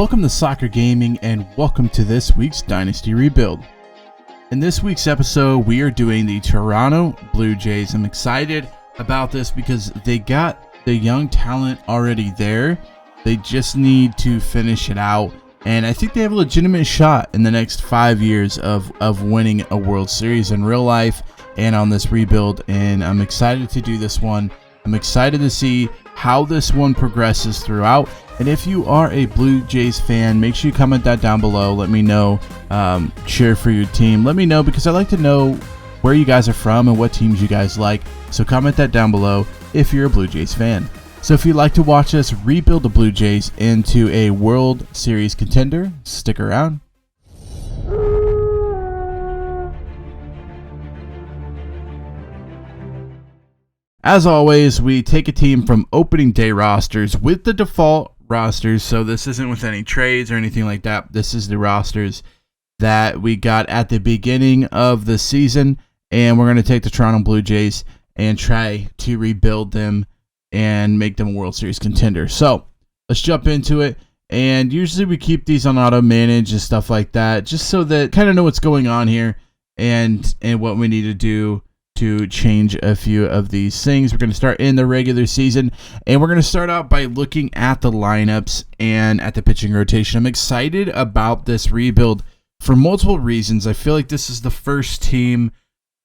Welcome to Soccer Gaming and welcome to this week's Dynasty Rebuild. In this week's episode, we are doing the Toronto Blue Jays. I'm excited about this because they got the young talent already there. They just need to finish it out. And I think they have a legitimate shot in the next 5 years of winning a World Series in real life and on this rebuild. And I'm excited to do this one. I'm excited to see how this one progresses throughout. And if you are a Blue Jays fan, make sure you comment that down below. Let me know, cheer for your team. Let me know because I like to know where you guys are from and what teams you guys like. So comment that down below if you're a Blue Jays fan. So if you'd like to watch us rebuild the Blue Jays into a World Series contender, stick around. As always, we take a team from opening day rosters with the default rosters. So this isn't with any trades or anything like that. This is the rosters that we got at the beginning of the season. And we're going to take the Toronto Blue Jays and try to rebuild them and make them a World Series contender. So let's jump into it. And usually we keep these on auto manage and stuff like that, just so that kind of know what's going on here and what we need to do to change a few of these things. We're going to start in the regular season, and we're going to start out by looking at the lineups and at the pitching rotation. I'm excited about this rebuild for multiple reasons. I feel like this is the first team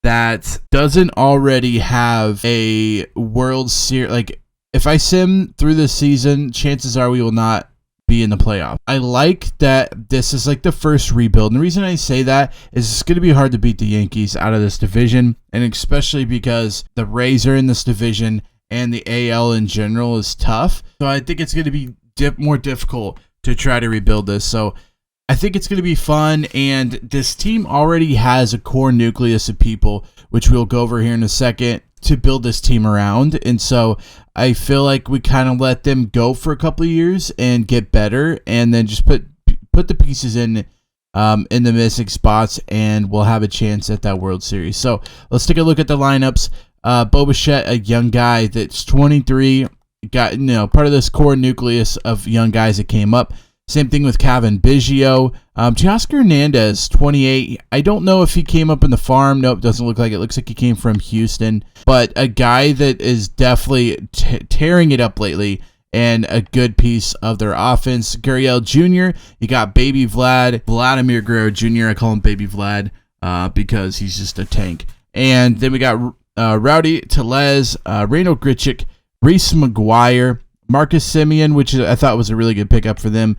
that doesn't already have a World Series. Like, if I sim through this season, chances are we will not be in the playoffs. I like that this is like the first rebuild. And the reason I say that is it's going to be hard to beat the Yankees out of this division. And especially because the Rays are in this division and the AL in general is tough. So I think it's going to be more difficult to try to rebuild this. So I think it's going to be fun. And this team already has a core nucleus of people, which we'll go over here in a second, to build this team around. And so I feel like we kind of let them go for a couple of years and get better, and then just put the pieces in the missing spots, and we'll have a chance at that World Series. So let's take a look at the lineups. Bo Bichette, a young guy that's 23, got part of this core nucleus of young guys that came up. Same thing with Cavan Biggio. Teoscar Hernandez, 28. I don't know if he came up in the farm. Nope, doesn't look like it. Looks like he came from Houston. But a guy that is definitely tearing it up lately and a good piece of their offense. Guerrero Jr. You got Baby Vladimir Guerrero Jr. I call him Baby Vlad because he's just a tank. And then we got Rowdy Tellez, Reynold Grichuk, Reese McGuire, Marcus Semien, which I thought was a really good pickup for them.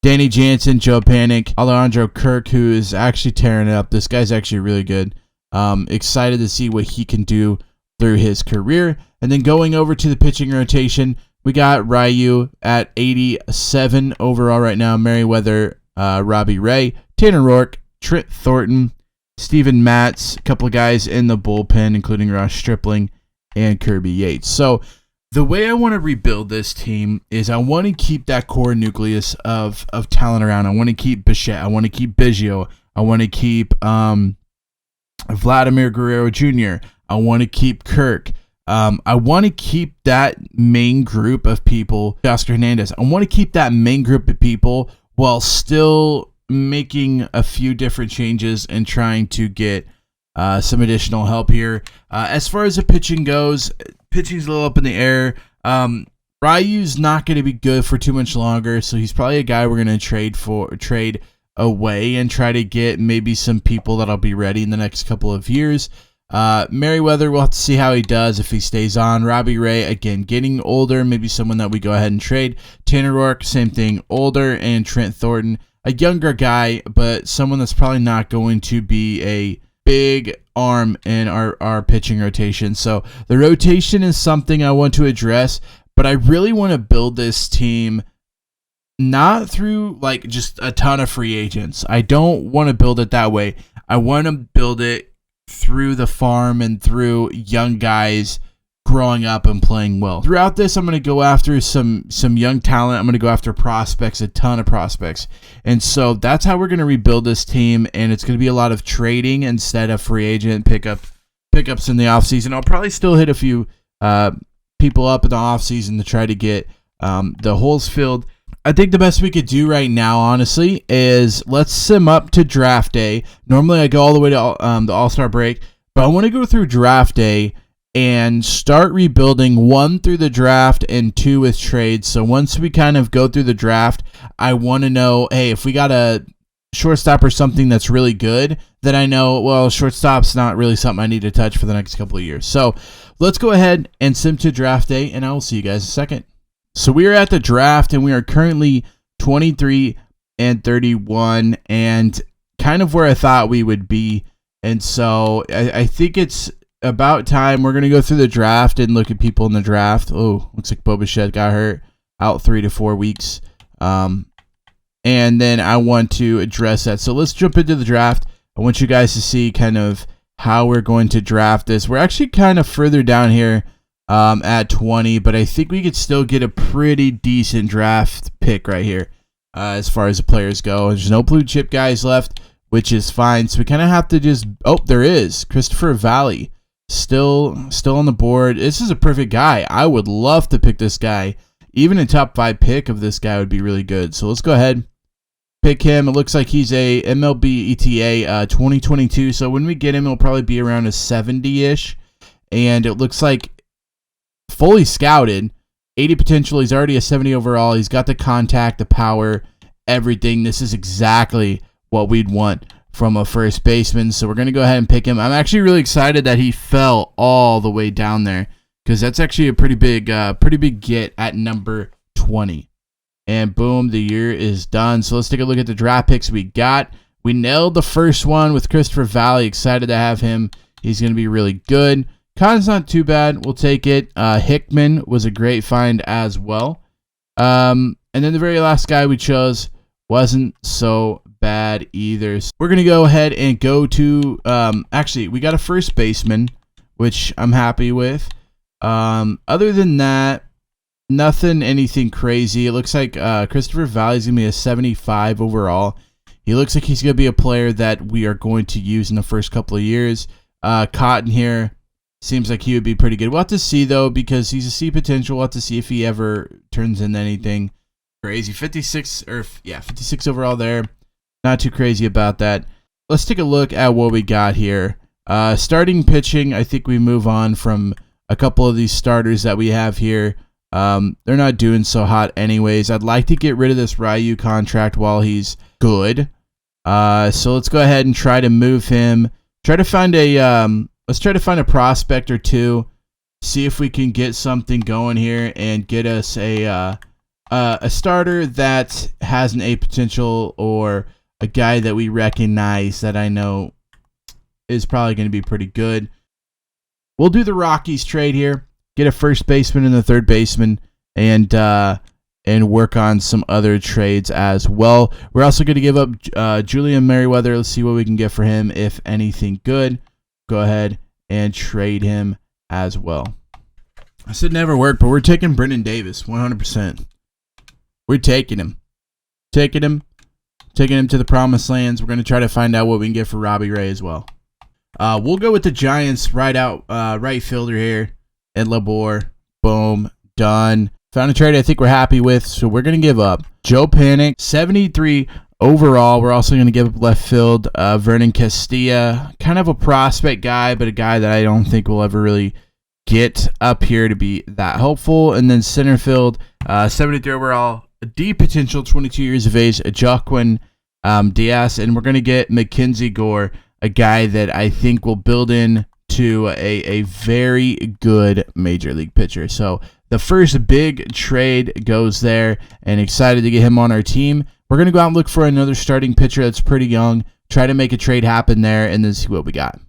Danny Jansen, Joe Panic, Alejandro Kirk, who is actually tearing it up. This guy's actually really good. Excited to see what he can do through his career. And then going over to the pitching rotation, we got Ryu at 87 overall right now. Merriweather, Robbie Ray, Tanner Rourke, Trent Thornton, Steven Matz, a couple of guys in the bullpen, including Ross Stripling and Kirby Yates. So the way I want to rebuild this team is I want to keep that core nucleus of talent around. I want to keep Bichette. I want to keep Biggio. I want to keep Vladimir Guerrero Jr. I want to keep Kirk. I want to keep that main group of people, Teoscar Hernandez. I want to keep that main group of people while still making a few different changes and trying to get some additional help here. As far as the pitching goes, pitching's a little up in the air. Ryu's not going to be good for too much longer, so he's probably a guy we're going to trade away and try to get maybe some people that'll be ready in the next couple of years. Merriweather, we'll have to see how he does if he stays on. Robbie Ray, again, getting older, maybe someone that we go ahead and trade. Tanner Rourke, same thing, older, and Trent Thornton, a younger guy, but someone that's probably not going to be a big arm in our pitching rotation. So the rotation is something I want to address, but I really want to build this team not through like just a ton of free agents. I don't want to build it that way. I want to build it through the farm and through young guys growing up and playing well. Throughout this, I'm going to go after some young talent. I'm going to go after prospects, a ton of prospects. And so that's how we're going to rebuild this team, and it's going to be a lot of trading instead of free agent pickups in the offseason. I'll probably still hit a few people up in the offseason to try to get the holes filled. I think the best we could do right now, honestly, is let's sim up to draft day. Normally, I go all the way to the All-Star break, but I want to go through draft day and start rebuilding 1 through the draft and 2 with trades. So once we kind of go through the draft, I want to know, hey, if we got a shortstop or something that's really good, then I know, well, shortstop's not really something I need to touch for the next couple of years. So let's go ahead and sim to draft day, and I will see you guys in a second. So we are at the draft, and we are currently 23 and 31, and kind of where I thought we would be. And so I think it's about time. We're going to go through the draft and look at people in the draft. Oh, looks like Bo Bichette got hurt, out 3 to 4 weeks. And then I want to address that. So let's jump into the draft. I want you guys to see kind of how we're going to draft this. We're actually kind of further down here at 20, but I think we could still get a pretty decent draft pick right here as far as the players go. There's no blue chip guys left, which is fine. So we kind of have to just, oh, there is Christopher Valley still on the board. This is a perfect guy. I would love to pick this guy. Even a top 5 pick of this guy would be really good. So let's go ahead, pick him. It looks like he's a MLB ETA 2022. So when we get him, it'll probably be around a 70-ish. And it looks like fully scouted, 80 potential. He's already a 70 overall. He's got the contact, the power, everything. This is exactly what we'd want from a first baseman. So we're going to go ahead and pick him. I'm actually really excited that he fell all the way down there, because that's actually a pretty big get at number 20. And boom, the year is done. So let's take a look at the draft picks we got. We nailed the first one with Christopher Valley. Excited to have him. He's going to be really good. Con's not too bad. We'll take it. Hickman was a great find as well. And then the very last guy we chose wasn't so bad either. So we're going to go ahead and go to, actually, we got a first baseman, which I'm happy with. Other than that, anything crazy. It looks like Christopher Valley's going to be a 75 overall. He looks like he's going to be a player that we are going to use in the first couple of years. Cotton here seems like he would be pretty good. We'll have to see, though, because he's a C potential. We'll have to see if he ever turns into anything crazy. 56 overall there. Not too crazy about that. Let's take a look at what we got here. Starting pitching, I think we move on from a couple of these starters that we have here. They're not doing so hot anyways. I'd like to get rid of this Ryu contract while he's good. So let's go ahead and try to move him. Try to find a let's try to find a prospect or two. See if we can get something going here and get us a starter that has an A potential, or a guy that we recognize that I know is probably going to be pretty good. We'll do the Rockies trade here. Get a first baseman and a third baseman, and work on some other trades as well. We're also going to give up Julian Merriweather. Let's see what we can get for him, if anything good. Go ahead and trade him as well. I said never work, but we're taking Brendan Davis 100%. We're taking him. Taking him to the promised lands. We're going to try to find out what we can get for Robbie Ray as well. We'll go with the Giants right fielder here. Ed Labor. Boom. Done. Found a trade I think we're happy with, so we're going to give up Joe Panic, 73 overall. We're also going to give up left field Vernon Castilla. Kind of a prospect guy, but a guy that I don't think will ever really get up here to be that helpful. And then center field, 73 overall, D potential, 22 years of age, Joaquin Diaz. And we're going to get Mackenzie Gore, a guy that I think will build in to a very good major league pitcher. So the first big trade goes there, and excited to get him on our team. We're going to go out and look for another starting pitcher that's pretty young, try to make a trade happen there, and then see what we got.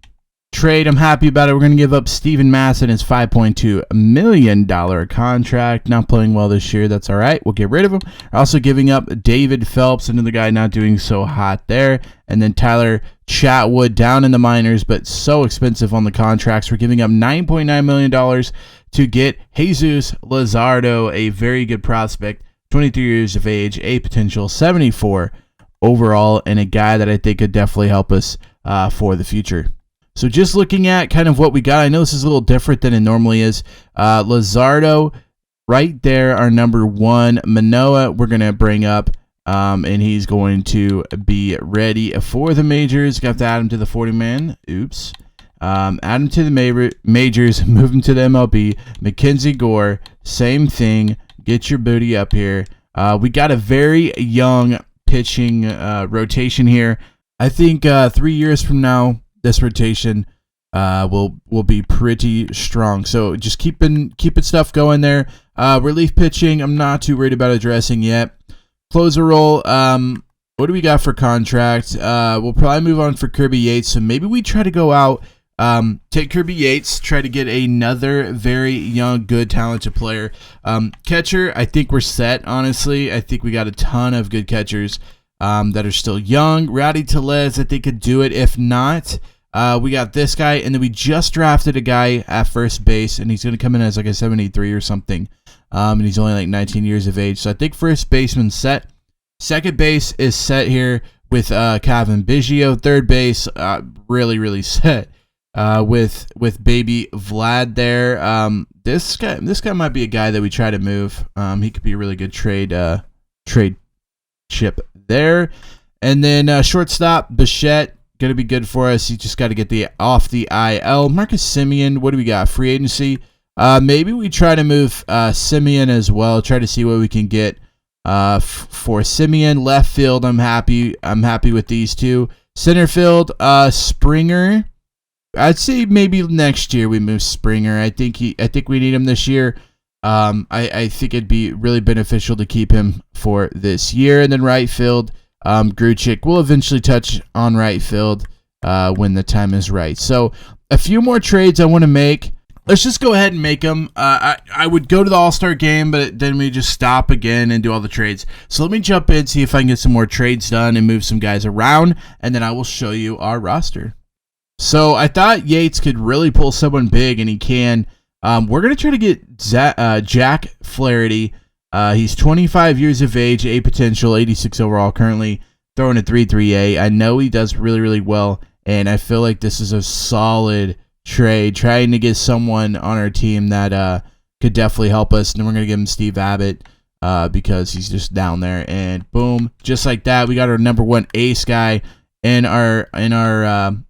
Trade, I'm happy about it. We're going to give up Steven Masson his $5.2 million contract. Not playing well this year. That's all right. We'll get rid of him. We're also giving up David Phelps, another guy not doing so hot there. And then Tyler Chatwood down in the minors, but so expensive on the contracts. We're giving up $9.9 million to get Jesus Luzardo, a very good prospect, 23 years of age, A potential, 74 overall, and a guy that I think could definitely help us for the future. So just looking at kind of what we got, I know this is a little different than it normally is. Luzardo right there, our number 1, Manoah, we're going to bring up, and he's going to be ready for the majors. Got to add him to the 40-man. Oops. Add him to the majors, move him to the MLB. Mackenzie Gore, same thing. Get your booty up here. We got a very young pitching rotation here. I think 3 years from now, this rotation will be pretty strong. So just keeping stuff going there. Relief pitching, I'm not too worried about addressing yet. Closer role, what do we got for contract? We'll probably move on for Kirby Yates. So maybe we try to go out, take Kirby Yates, try to get another very young, good, talented player. Catcher, I think we're set, honestly. I think we got a ton of good catchers that are still young. Rowdy Tellez, I think, could do it. If not, we got this guy, and then we just drafted a guy at first base, and he's going to come in as like a 73 or something, and he's only like 19 years of age. So I think first baseman's set. Second base is set here with Cavan Biggio. Third base, really set with baby Vlad there. This guy might be a guy that we try to move. He could be a really good trade chip there. And then shortstop, Bichette, going to be good for us. You just got to get off the IL. Marcus Semien, what do we got? Free agency. Maybe we try to move Semien as well. Try to see what we can get for Semien. Left field, I'm happy with these two. Center field, Springer. I'd say maybe next year we move Springer. I think we need him this year. I think it'd be really beneficial to keep him for this year. And then right field, Gruchik. We'll eventually touch on right field when the time is right. So a few more trades I want to make. Let's just go ahead and make them. I would go to the All-Star game, but then we just stop again and do all the trades. So let me jump in, see if I can get some more trades done and move some guys around, and then I will show you our roster. So I thought Yates could really pull someone big, and he can. We're going to try to get Jack Flaherty. He's 25 years of age, A potential, 86 overall, currently throwing a 3.38. I know he does really well, and I feel like this is a solid trade, trying to get someone on our team that could definitely help us. And then we're going to give him Steve Abbott because he's just down there. And boom, just like that, we got our number 1 ace guy in our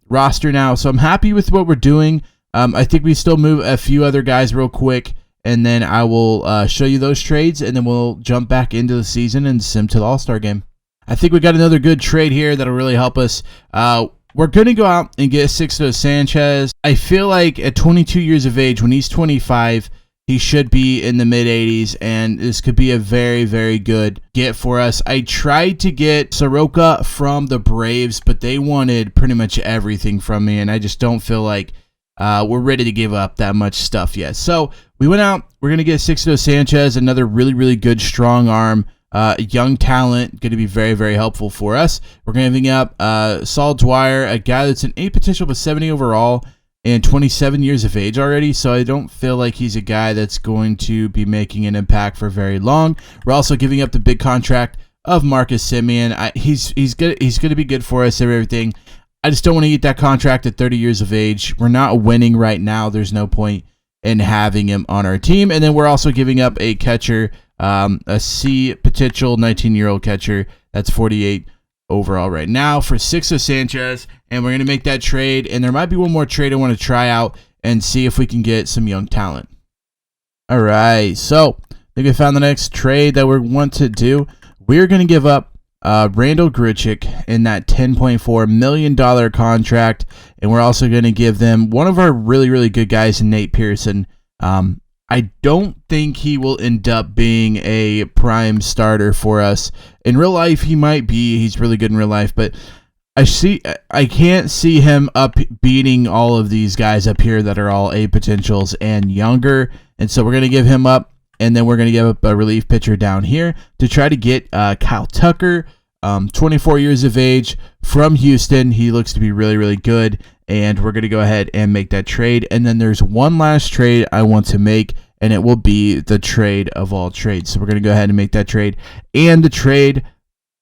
roster now. So I'm happy with what we're doing. I think we still move a few other guys real quick, and then I will show you those trades, and then we'll jump back into the season and sim to the All-Star game. I think we got another good trade here that'll really help us. We're going to go out and get Sixto Sanchez. I feel like at 22 years of age, when he's 25, he should be in the mid-80s, and this could be a very good get for us. I tried to get Soroka from the Braves, but they wanted pretty much everything from me, and I just don't feel like we're ready to give up that much stuff yet. So we went out. We're going to get Sixto Sanchez, another really good strong arm. Young talent, going to be very helpful for us. We're going to give up Saul Dwyer, a guy that's an A potential but 70 overall and 27 years of age already, so I don't feel like he's a guy that's going to be making an impact for very long. We're also giving up the big contract of Marcus Semien. He's going to be good for us and everything. I just don't want to eat that contract at 30 years of age. We're not winning right now. There's no point in having him on our team. And then we're also giving up a catcher, a C potential 19-year-old catcher that's 48 overall right now for Sixto Sanchez, and we're going to make that trade. And there might be one more trade I want to try out and see if we can get some young talent. All right, so I think I found the next trade that we want to do. We're going to give up Randall Grichuk in that $10.4 million contract, and we're also going to give them one of our really good guys, Nate Pearson. I don't think he will end up being a prime starter for us. In real life, he might be. He's really good in real life, but I can't see him up beating all of these guys up here that are all A potentials and younger. And so we're going to give him up, and then we're going to give up a relief pitcher down here to try to get Kyle Tucker, 24 years of age, from Houston. He looks to be really good. And we're going to go ahead and make that trade. And then there's one last trade I want to make, and it will be the trade of all trades. So we're going to go ahead and make that trade. And the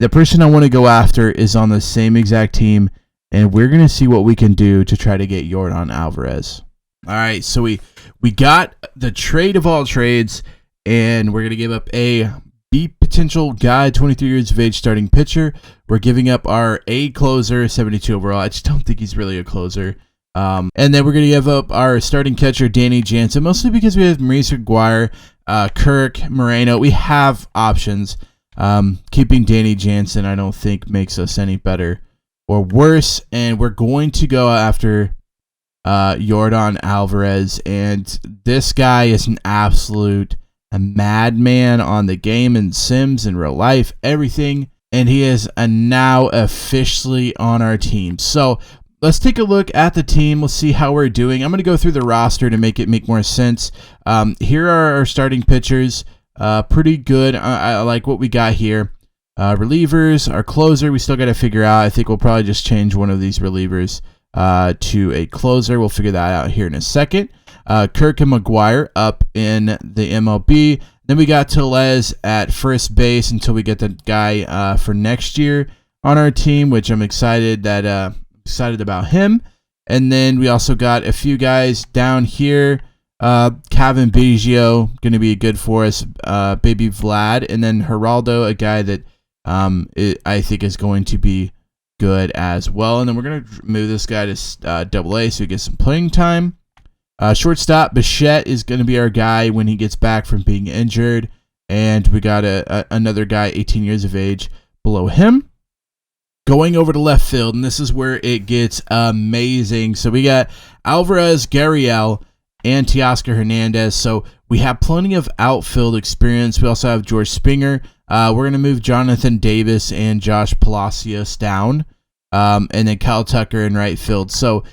person I want to go after is on the same exact team, and we're going to see what we can do to try to get Yordan Alvarez. All right, so we got the trade of all trades, and we're going to give up a B potential guy, 23 years of age, starting pitcher. We're giving up our A closer, 72 overall. I just don't think he's really a closer. And then we're going to give up our starting catcher, Danny Jansen, mostly because we have Maurice McGuire, Kirk, Moreno. We have options. Keeping Danny Jansen, I don't think makes us any better or worse. And we're going to go after Yordan Alvarez. And this guy is an absolute madman on the game and Sims in real life, everything. And he is now officially on our team. So let's take a look at the team. Let's see how we're doing. I'm going to go through the roster to make it make more sense. Here are our starting pitchers. Pretty good. I like what we got here. Relievers, our closer, we still got to figure out. I think we'll probably just change one of these relievers to a closer. We'll figure that out here in a second. Kirk and McGuire up in the MLB. Then we got Tellez at first base until we get the guy for next year on our team, which I'm excited about him. And then we also got a few guys down here. Cavan Biggio, going to be good for us. Baby Vlad. And then Geraldo, a guy that I think is going to be good as well. And then we're going to move this guy to AA so he gets some playing time. Shortstop, Bichette is going to be our guy when he gets back from being injured. And we got another guy, 18 years of age, below him. Going over to left field, and this is where it gets amazing. So we got Alvarez, Gurriel, and Teoscar Hernandez. So we have plenty of outfield experience. We also have George Springer. We're going to move Jonathan Davis and Josh Palacios down. And then Kyle Tucker in right field. So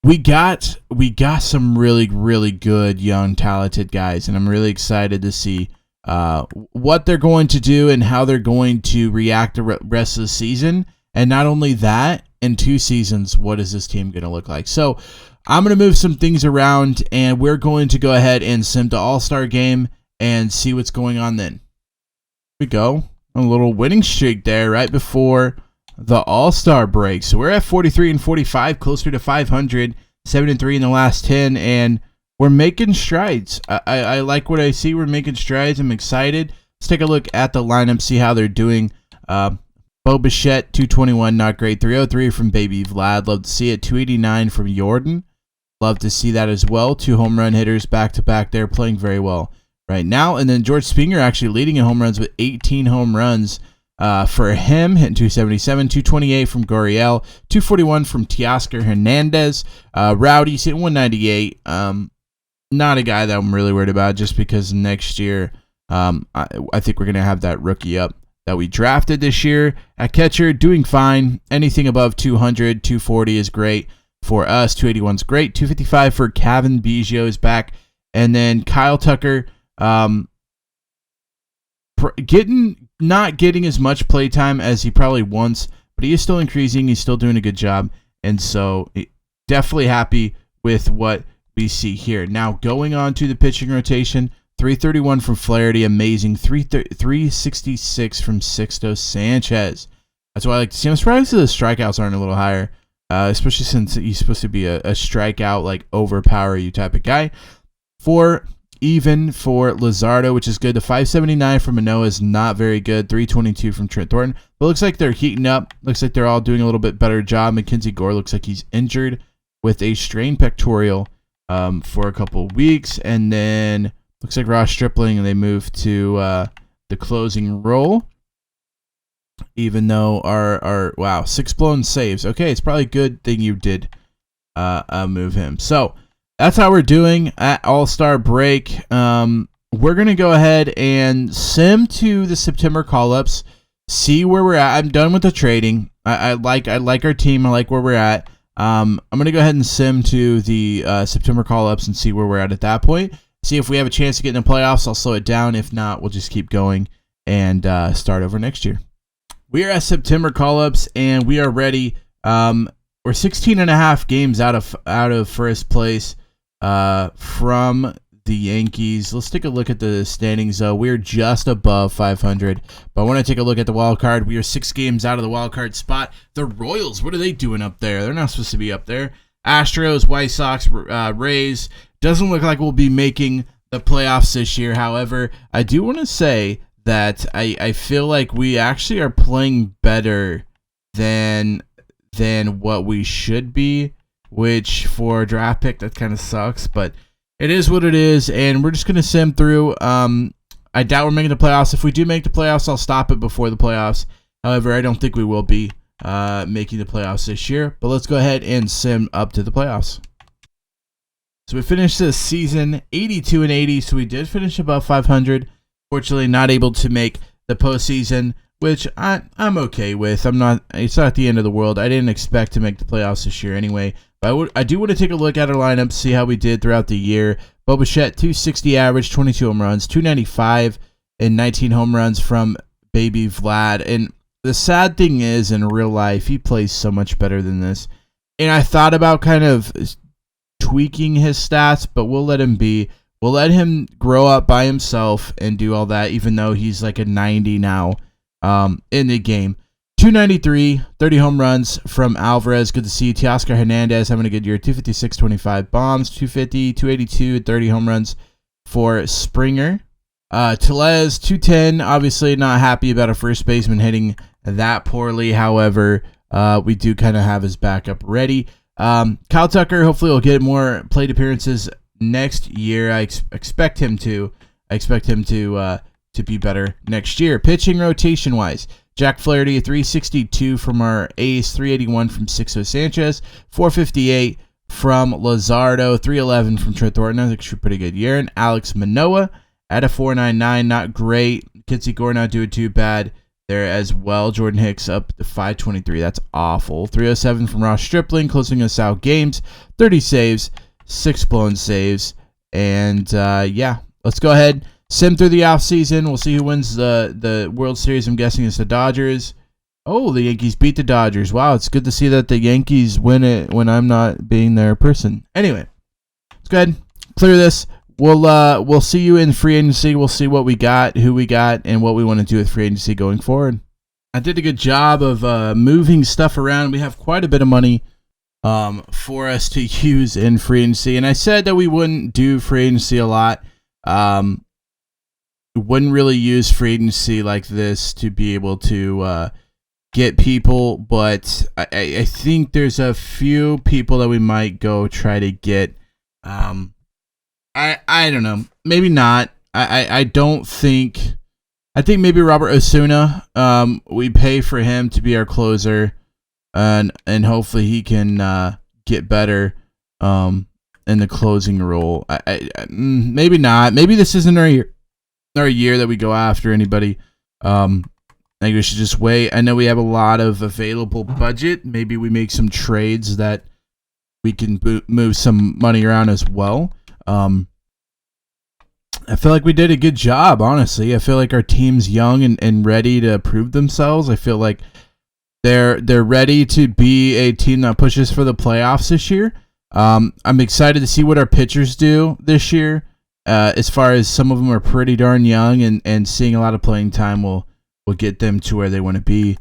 we got some really, really good young talented guys, and I'm really excited to see what they're going to do and how they're going to react the rest of the season. And not only that, in 2 seasons, what is this team going to look like? So I'm going to move some things around, and we're going to go ahead and sim to All-Star Game and see what's going on then. Here we go. A little winning streak there right before the All-Star break. So we're at 43 and 45, closer to 500, 7-3 in the last 10, and we're making strides. I like what I see. We're making strides. I'm excited. Let's take a look at the lineup, see how they're doing. Bo Bichette, 221, not great. 303 from Baby Vlad. Love to see it. 289 from Yordan. Love to see that as well. 2 home run hitters back-to-back there, playing very well right now. And then George Springer actually leading in home runs with 18 home runs for him, hitting 277. 228 from Gurriel. 241 from Teoscar Hernandez. Rowdy's hitting 198. Not a guy that I'm really worried about just because next year I think we're going to have that rookie up that we drafted this year at catcher, doing fine. Anything above 200, 240 is great for us. 281 is great. 255 for Cavan Biggio is back. And then Kyle Tucker not getting as much play time as he probably wants, but he is still increasing. He's still doing a good job. And so definitely happy with what we see here. Now going on to the pitching rotation. 331 from Flaherty, amazing. 366 from Sixto Sanchez. That's what I like to see. I'm surprised the strikeouts aren't a little higher, especially since he's supposed to be a strikeout, like overpower you type of guy. 4 even for Luzardo, which is good. The 579 from Manoah is not very good. 322 from Trent Thornton. But it looks like they're heating up. Looks like they're all doing a little bit better job. Mackenzie Gore looks like he's injured with a strained pectoral for a couple weeks. And then looks like Ross Stripling, and they moved to the closing role. Even though our 6 blown saves. Okay, it's probably a good thing you did move him. So that's how we're doing at All-Star break. We're going to go ahead and sim to the September call-ups, see where we're at. I'm done with the trading. I like our team. I like where we're at. I'm going to go ahead and sim to the September call-ups and see where we're at that point. See if we have a chance to get in the playoffs. I'll slow it down. If not, we'll just keep going and start over next year. We are at September call-ups, and we are ready. We're 16 and a half games out of first place from the Yankees. Let's take a look at the standings, though. We're just above 500. But I want to take a look at the wild card. We are 6 games out of the wild card spot. The Royals, what are they doing up there? They're not supposed to be up there. Astros, White Sox, Rays. Doesn't look like we'll be making the playoffs this year. However, I do want to say that I feel like we actually are playing better than what we should be, which for a draft pick, that kind of sucks, but it is what it is, and we're just going to sim through. I doubt we're making the playoffs. If we do make the playoffs, I'll stop it before the playoffs. However, I don't think we will be making the playoffs this year, but let's go ahead and sim up to the playoffs. So we finished this season 82-80, so we did finish above 500. Fortunately, not able to make the postseason, which I'm okay with. It's not the end of the world. I didn't expect to make the playoffs this year anyway. But I do want to take a look at our lineup, see how we did throughout the year. Bo Bichette, 260 average, 22 home runs, 295 and 19 home runs from baby Vlad. And the sad thing is, in real life, he plays so much better than this. And I thought about kind of tweaking his stats, but we'll let him be. We'll let him grow up by himself and do all that, even though he's like a 90 now in the game. 293, 30 home runs from Alvarez. Good to see Teoscar Hernandez having a good year. 256, 25 bombs, 250, 282, 30 home runs for Springer. Tellez, 210. Obviously not happy about a first baseman hitting that poorly. However, we do kind of have his backup ready. Kyle Tucker, hopefully will get more plate appearances next year. I expect him to. I expect him to be better next year. Pitching rotation wise, Jack Flaherty, 362 from our ace, 381 from Sixto Sanchez, 458 from Lazardo, 311 from Trent Thornton. I think it's a pretty good year. And Alex Manoah at a 499, not great. Kitsy Gore not doing too bad there as well. Jordan Hicks up to 523. That's awful. 307 from Ross Stripling, closing us out games, 30 saves, 6 blown saves. And yeah, let's go ahead. Sim through the offseason. We'll see who wins the World Series. I'm guessing it's the Dodgers. Oh, the Yankees beat the Dodgers. Wow, it's good to see that the Yankees win it when I'm not being their person. Anyway, let's go ahead, clear this. We'll see you in free agency. We'll see what we got, who we got, and what we want to do with free agency going forward. I did a good job of moving stuff around. We have quite a bit of money for us to use in free agency, and I said that we wouldn't do free agency a lot. Wouldn't really use free agency like this to be able to get people, but I think there's a few people that we might go try to get. I don't know. Maybe not. I don't think. I think maybe Robert Osuna. We pay for him to be our closer, and hopefully he can get better in the closing role. Maybe not. Maybe this isn't our year that we go after anybody. I think we should just wait. I know we have a lot of available budget. Maybe we make some trades that we can move some money around as well. I feel like we did a good job, honestly. I feel like our team's young and ready to prove themselves. I feel like they're ready to be a team that pushes for the playoffs this year. I'm excited to see what our pitchers do this year. As far as some of them are pretty darn young, and seeing a lot of playing time will get them to where they want to be.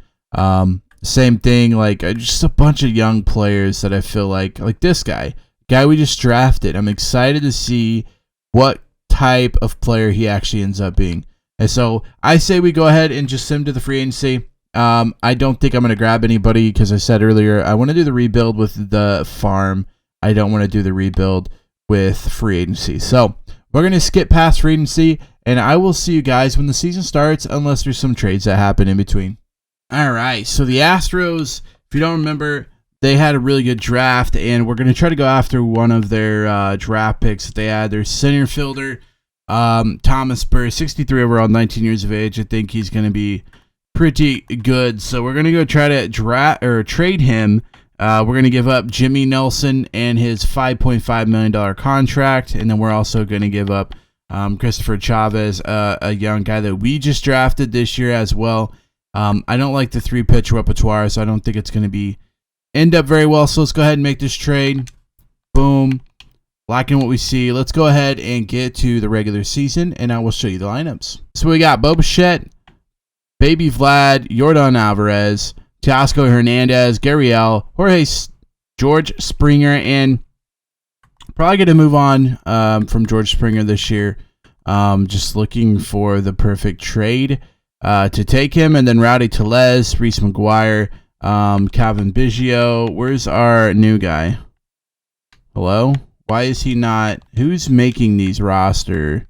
Same thing, like just a bunch of young players that I feel like this guy we just drafted. I'm excited to see what type of player he actually ends up being. And so I say we go ahead and just sim to the free agency. I don't think I'm going to grab anybody because I said earlier I want to do the rebuild with the farm. I don't want to do the rebuild with free agency. So we're going to skip past free agency, and I will see you guys when the season starts, unless there's some trades that happen in between. All right, so the Astros, if you don't remember, they had a really good draft, and we're going to try to go after one of their draft picks that they had. Their center fielder, Thomas Burr, 63 overall, 19 years of age. I think he's going to be pretty good. So we're going to go try to trade him. We're going to give up Jimmy Nelson and his $5.5 million contract, and then we're also going to give up Christopher Chavez, a young guy that we just drafted this year as well. I don't like the 3-pitch repertoire, so I don't think it's going to end up very well. So let's go ahead and make this trade. Boom. Liking what we see. Let's go ahead and get to the regular season, and I will show you the lineups. So we got Bo Bichette, Baby Vlad, Yordan Alvarez, Teoscar Hernandez, Gurriel, George Springer, and probably going to move on from George Springer this year. Just looking for the perfect trade to take him. And then Rowdy Tellez, Reese McGuire, Cavan Biggio. Where's our new guy? Hello? Why is he not? Who's making these roster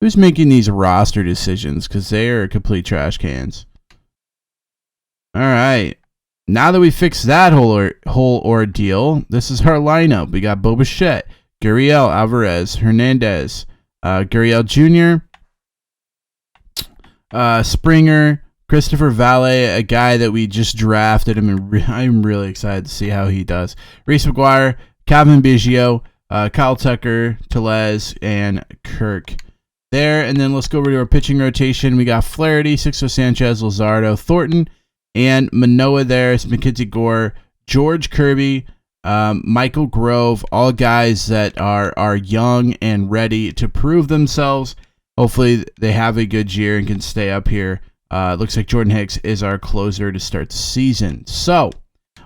decisions? Because they are complete trash cans. All right. Now that we fixed that whole ordeal, this is our lineup. We got Bo Bichette, Gurriel, Alvarez, Hernandez, Gurriel Jr., Springer, Christopher Valle, a guy that we just drafted. I'm really excited to see how he does. Reese McGuire, Cavan Biggio, Kyle Tucker, Tellez, and Kirk there. And then let's go over to our pitching rotation. We got Flaherty, Sixto Sanchez, Luzardo, Thornton, and Manoah there. It's Mackenzie Gore, George Kirby, Michael Grove, all guys that are young and ready to prove themselves. Hopefully they have a good year and can stay up here. Looks like Jordan Hicks is our closer to start the season. So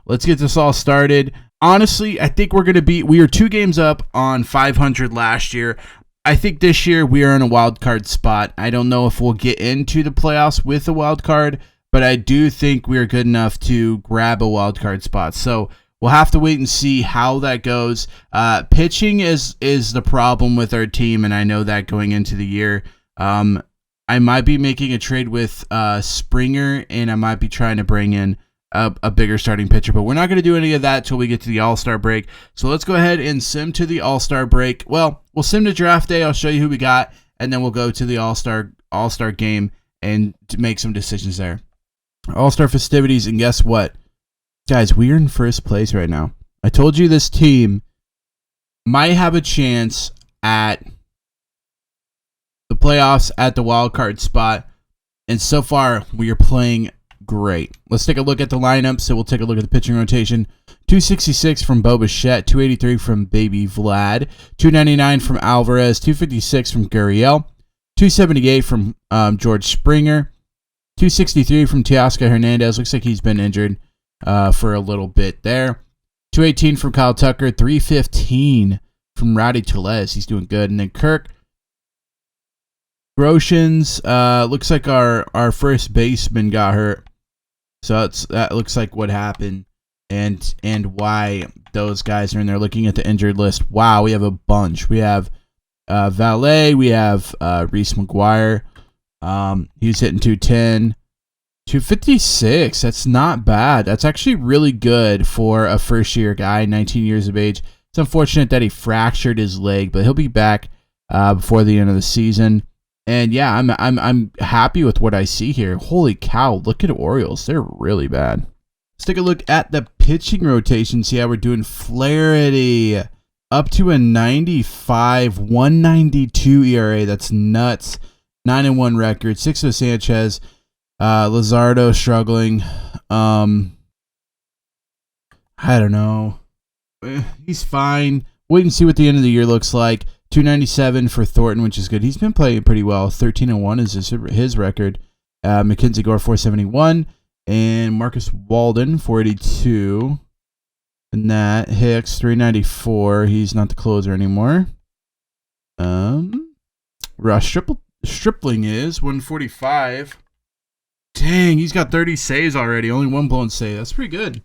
let's get this all started. Honestly, I think we are 2 games up on 500 last year. I think this year we are in a wild card spot. I don't know if we'll get into the playoffs with a wild card, but I do think we are good enough to grab a wild card spot. So we'll have to wait and see how that goes. Pitching is the problem with our team, and I know that going into the year. I might be making a trade with Springer, and I might be trying to bring in a bigger starting pitcher, but we're not going to do any of that till we get to the All-Star break. So let's go ahead and sim to the All-Star break. Well, we'll sim to draft day. I'll show you who we got, and then we'll go to the All-Star game and to make some decisions there. All-Star festivities, and guess what? Guys, we are in first place right now. I told you this team might have a chance at the playoffs at the wild card spot, and so far we are playing great. Let's take a look at the lineup. So we'll take a look at the pitching rotation. 266 from Bo Bichette, 283 from Baby Vlad, 299 from Alvarez, 256 from Gurriel, 278 from George Springer, 263 from Teoscar Hernandez. Looks like he's been injured for a little bit there. 218 from Kyle Tucker, 315 from Rowdy Tellez. He's doing good. And then Kirk Groshans, looks like our first baseman got hurt. So that looks like what happened and why those guys are in there. Looking at the injured list, wow, we have a bunch. We have Valet, we have Reese McGuire. He's hitting 210. 256, that's not bad. That's actually really good for a first-year guy, 19 years of age. It's unfortunate that he fractured his leg, but he'll be back before the end of the season. And yeah, I'm happy with what I see here. Holy cow, look at Orioles. They're really bad. Let's take a look at the pitching rotation, see how we're doing. Flaherty up to a 95, 192 ERA. That's nuts. 9-1 record. Sixto Sanchez, Luzardo struggling. I don't know. He's fine. Wait and see what the end of the year looks like. 297 for Thornton, which is good. He's been playing pretty well. 13-1 is his record. Mackenzie Gore, 471. And Marcus Walden, 482. And that Hicks, 394. He's not the closer anymore. Ross Stripling is 145. Dang, he's got 30 saves already. Only one blown save. That's pretty good.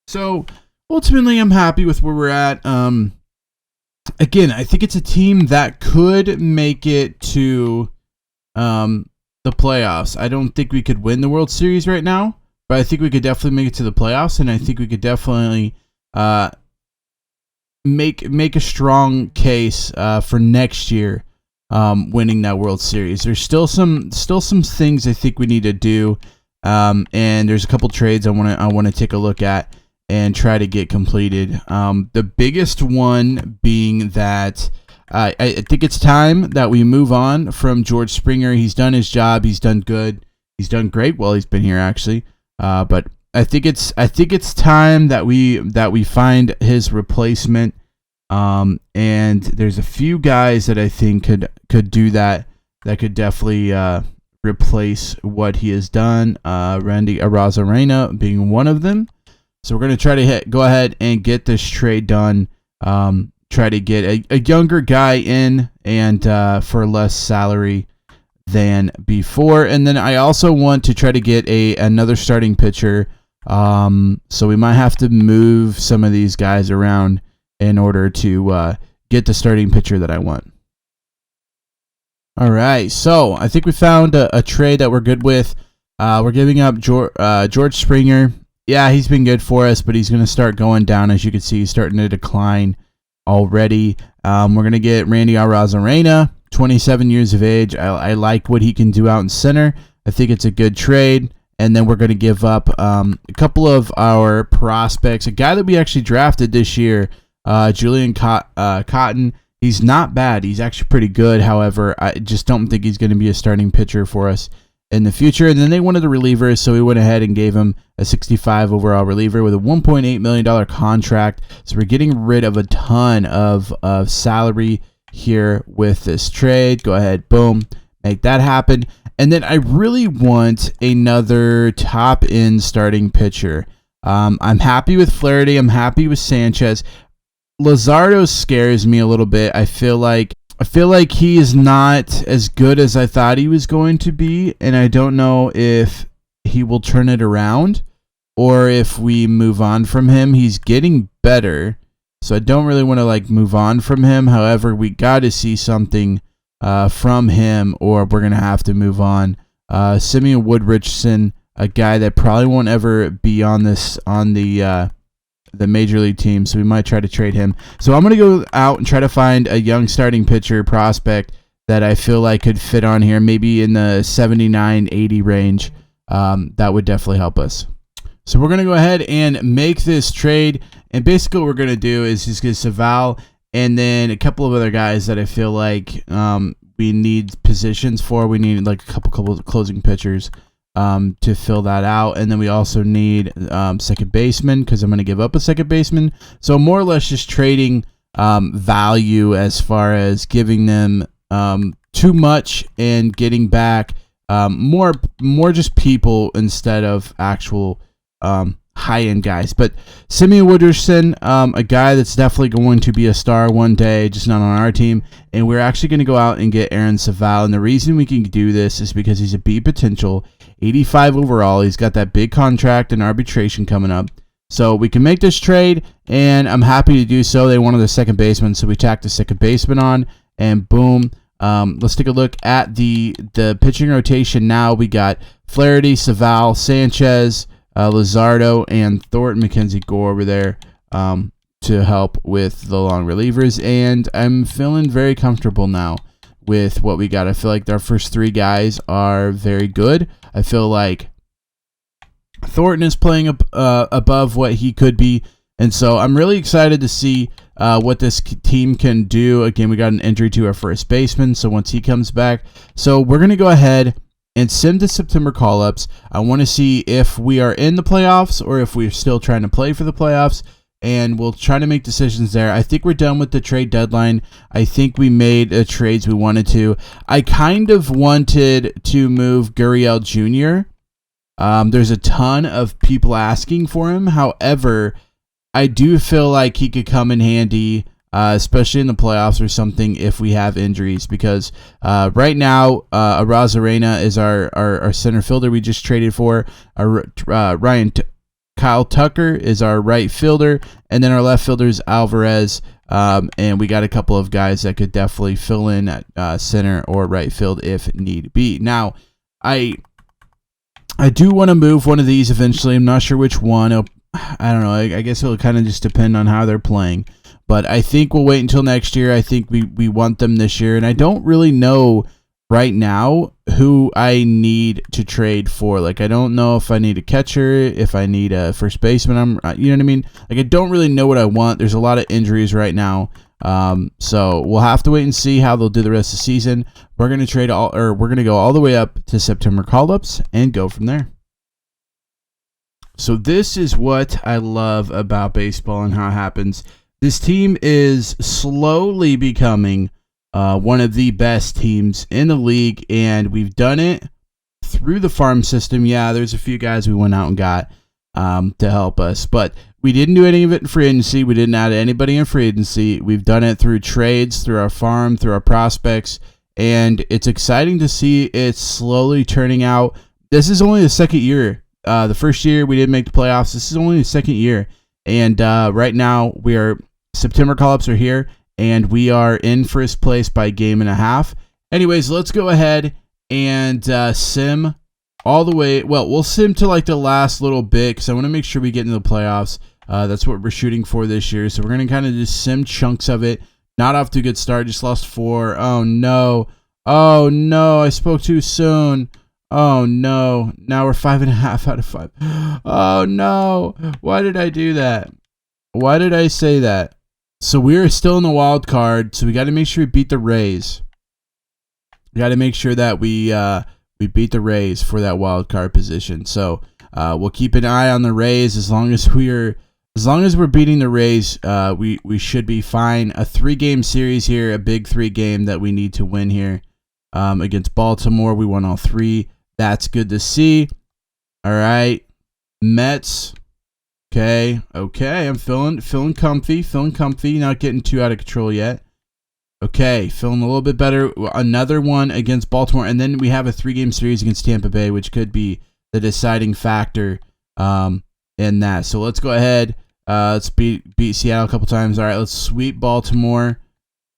So, ultimately, I'm happy with where we're at. Again, I think it's a team that could make it to the playoffs. I don't think we could win the World Series right now, but I think we could definitely make it to the playoffs, and I think we could definitely make a strong case for next year winning that World Series. There's still some things I think we need to do, and there's a couple trades I want to take a look at and try to get completed. The biggest one being that I think it's time that we move on from George Springer. He's done his job. He's done good. He's done great while he's been here, actually. But I think it's time that we find his replacement. And there's a few guys that I think could do that could definitely replace what he has done. Randy Arozarena being one of them. So we're going to try to go ahead and get this trade done try to get a younger guy in and for less salary than before. And then I also want to try to get another starting pitcher. So we might have to move some of these guys around in order to get the starting pitcher that I want. All right, so I think we found a trade that we're good with. We're giving up George Springer. Yeah, he's been good for us, but he's going to start going down. As you can see, he's starting to decline already. We're going to get Randy Arozarena, 27 years of age. I like what he can do out in center. I think it's a good trade. And then we're going to give up a couple of our prospects. A guy that we actually drafted this year, Julian Cotton. He's not bad. He's actually pretty good. However, I just don't think he's going to be a starting pitcher for us in the future. And then they wanted a reliever, so we went ahead and gave him a 65 overall reliever with a $1.8 million contract. So we're getting rid of a ton of salary here with this trade. Go ahead, boom, make that happen. And then I really want another top-end starting pitcher. I'm happy with Flaherty. I'm happy with Sanchez. Luzardo scares me a little bit. I feel like he is not as good as I thought he was going to be, and I don't know if he will turn it around or if we move on from him. He's getting better, so I don't really want to move on from him. However, we got to see something from him, or we're gonna have to move on. Simeon Woodrichson, a guy that probably won't ever be on the major league team, so we might try to trade him. So I'm going to go out and try to find a young starting pitcher prospect that I feel like could fit on here, maybe in the 79-80 range. That would definitely help us. So we're going to go ahead and make this trade, and basically what we're going to do is just get Saval and then a couple of other guys that I feel like we need positions for. We need a couple of closing pitchers to fill that out, and then we also need second baseman, because I'm going to give up a second baseman. So more or less just trading value as far as giving them too much and getting back more just people instead of actual high-end guys. But Simeon Woodrichson, a guy that's definitely going to be a star one day, just not on our team. And we're actually going to go out and get Aaron Saval. And the reason we can do this is because he's a B potential, 85 overall. He's got that big contract and arbitration coming up. So we can make this trade, and I'm happy to do so. They wanted a second baseman, so we tacked the second baseman on, and boom. Let's take a look at the pitching rotation now. We got Flaherty, Saval, Sanchez, Luzardo, and Thornton McKenzie Gore over there to help with the long relievers. And I'm feeling very comfortable now with what we got. I feel like our first three guys are very good. I feel like Thornton is playing above what he could be. And so I'm really excited to see what this team can do. Again, we got an injury to our first baseman, so once he comes back. So we're going to go ahead and send the September call-ups. I want to see if we are in the playoffs or if we're still trying to play for the playoffs, and we'll try to make decisions there. I think we're done with the trade deadline. I think we made the trades we wanted to. I kind of wanted to move Gurriel Jr. There's a ton of people asking for him. However, I do feel like he could come in handy, especially in the playoffs or something, if we have injuries, because right now Arozarena is our center fielder we just traded for. Kyle Tucker is our right fielder, and then our left fielder is Alvarez, and we got a couple of guys that could definitely fill in at center or right field if need be. Now, I do want to move one of these eventually. I'm not sure which one. I don't know. I guess it'll kind of just depend on how they're playing. But I think we'll wait until next year. I think we want them this year. And I don't really know right now who I need to trade for. I don't know if I need a catcher, if I need a first baseman. You know what I mean? I don't really know what I want. There's a lot of injuries right now. So we'll have to wait and see how they'll do the rest of the season. We're going to we're going to go all the way up to September call-ups and go from there. So this is what I love about baseball and how it happens. This team is slowly becoming one of the best teams in the league, and we've done it through the farm system. Yeah, there's a few guys we went out and got to help us, but We didn't do any of it in free agency. We didn't add anybody in free agency. We've done it through trades, through our farm, through our prospects, and it's exciting to see it slowly turning out. This is only the second year. The first year we didn't make the playoffs. This is only the second year, and right now September call-ups are here, and we are in first place by a game and a half. Anyways, let's go ahead and sim all the way. Well, we'll sim to like the last little bit because I want to make sure we get into the playoffs. That's what we're shooting for this year. So we're going to kind of just sim chunks of it. Not off to a good start. Just lost 4. Oh, no. Oh, no. I spoke too soon. Oh, no. Now we're 5.5 out of 5. Oh, no. Why did I do that? Why did I say that? So we're still in the wild card. So we got to make sure we beat the Rays. We got to make sure that we beat the Rays for that wild card position. So we'll keep an eye on the Rays as long as we're beating the Rays. We should be fine. A 3-game series here, a big 3-game that we need to win here against Baltimore. We won all 3. That's good to see. All right, Mets. Okay. I'm feeling comfy. Not getting too out of control yet. Okay, feeling a little bit better. Another one against Baltimore, and then we have a 3-game series against Tampa Bay, which could be the deciding factor in that. So let's go ahead. Let's beat Seattle a couple times. All right, let's sweep Baltimore.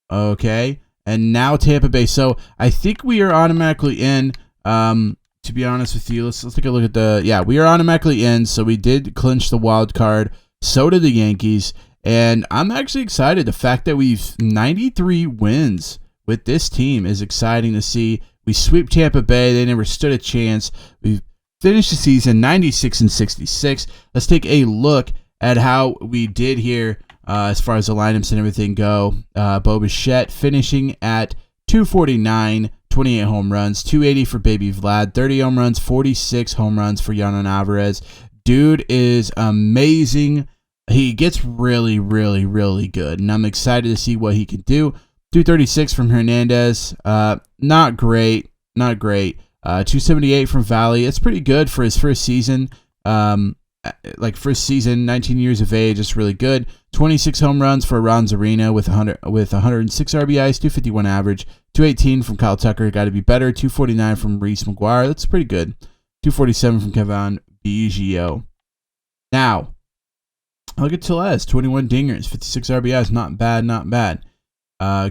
Okay, and now Tampa Bay. So I think we are automatically in. To be honest with you, let's take a look at we are automatically in. So we did clinch the wild card. So did the Yankees. And I'm actually excited. The fact that we've 93 wins with this team is exciting to see. We sweep Tampa Bay. They never stood a chance. We've finished the season 96-66. Let's take a look at how we did here as far as the lineups and everything go. Bo Bichette finishing at 249, 28 home runs, 280 for Baby Vlad, 30 home runs, 46 home runs for Yordan Alvarez. Dude is amazing. He gets really, really, really good, and I'm excited to see what he can do. 236 from Hernandez, not great. 278 from Valley. It's pretty good for his first season. First season, 19 years of age, it's really good. 26 home runs for Ron Zarina with 106 RBIs, 251 average. 218 from Kyle Tucker, got to be better. 249 from Reese McGuire, that's pretty good. 247 from Cavan Biggio. Now, look at Tellez, 21 dingers, 56 RBIs, not bad.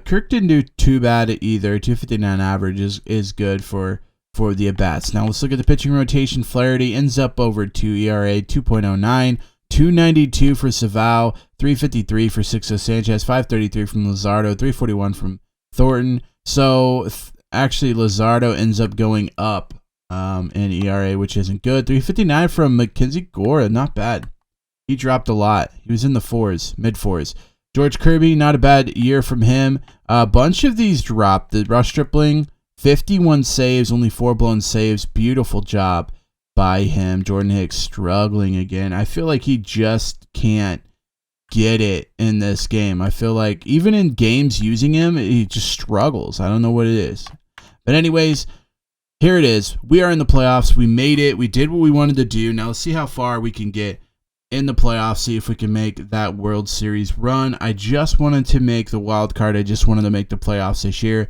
Kirk didn't do too bad either. 259 average is good for the at-bats. Now let's look at the pitching rotation. Flaherty ends up over 2 ERA, 2.09, 292 for Saval, 353 for Sixto Sanchez, 533 from Luzardo, 341 from Thornton. So actually Luzardo ends up going up in ERA, which isn't good. 359 from Mackenzie Gore, not bad. He dropped a lot. He was in the 4s, mid-4s. George Kirby, not a bad year from him. A bunch of these dropped. The Rush Stripling, 51 saves, only 4 blown saves. Beautiful job by him. Jordan Hicks struggling again. I feel like he just can't get it in this game. I feel like even in games using him, he just struggles. I don't know what it is. But anyways, here it is. We are in the playoffs. We made it. We did what we wanted to do. Now let's see how far we can get in the playoffs, see if we can make that World Series run. I just wanted to make the wild card. I just wanted to make the playoffs this year,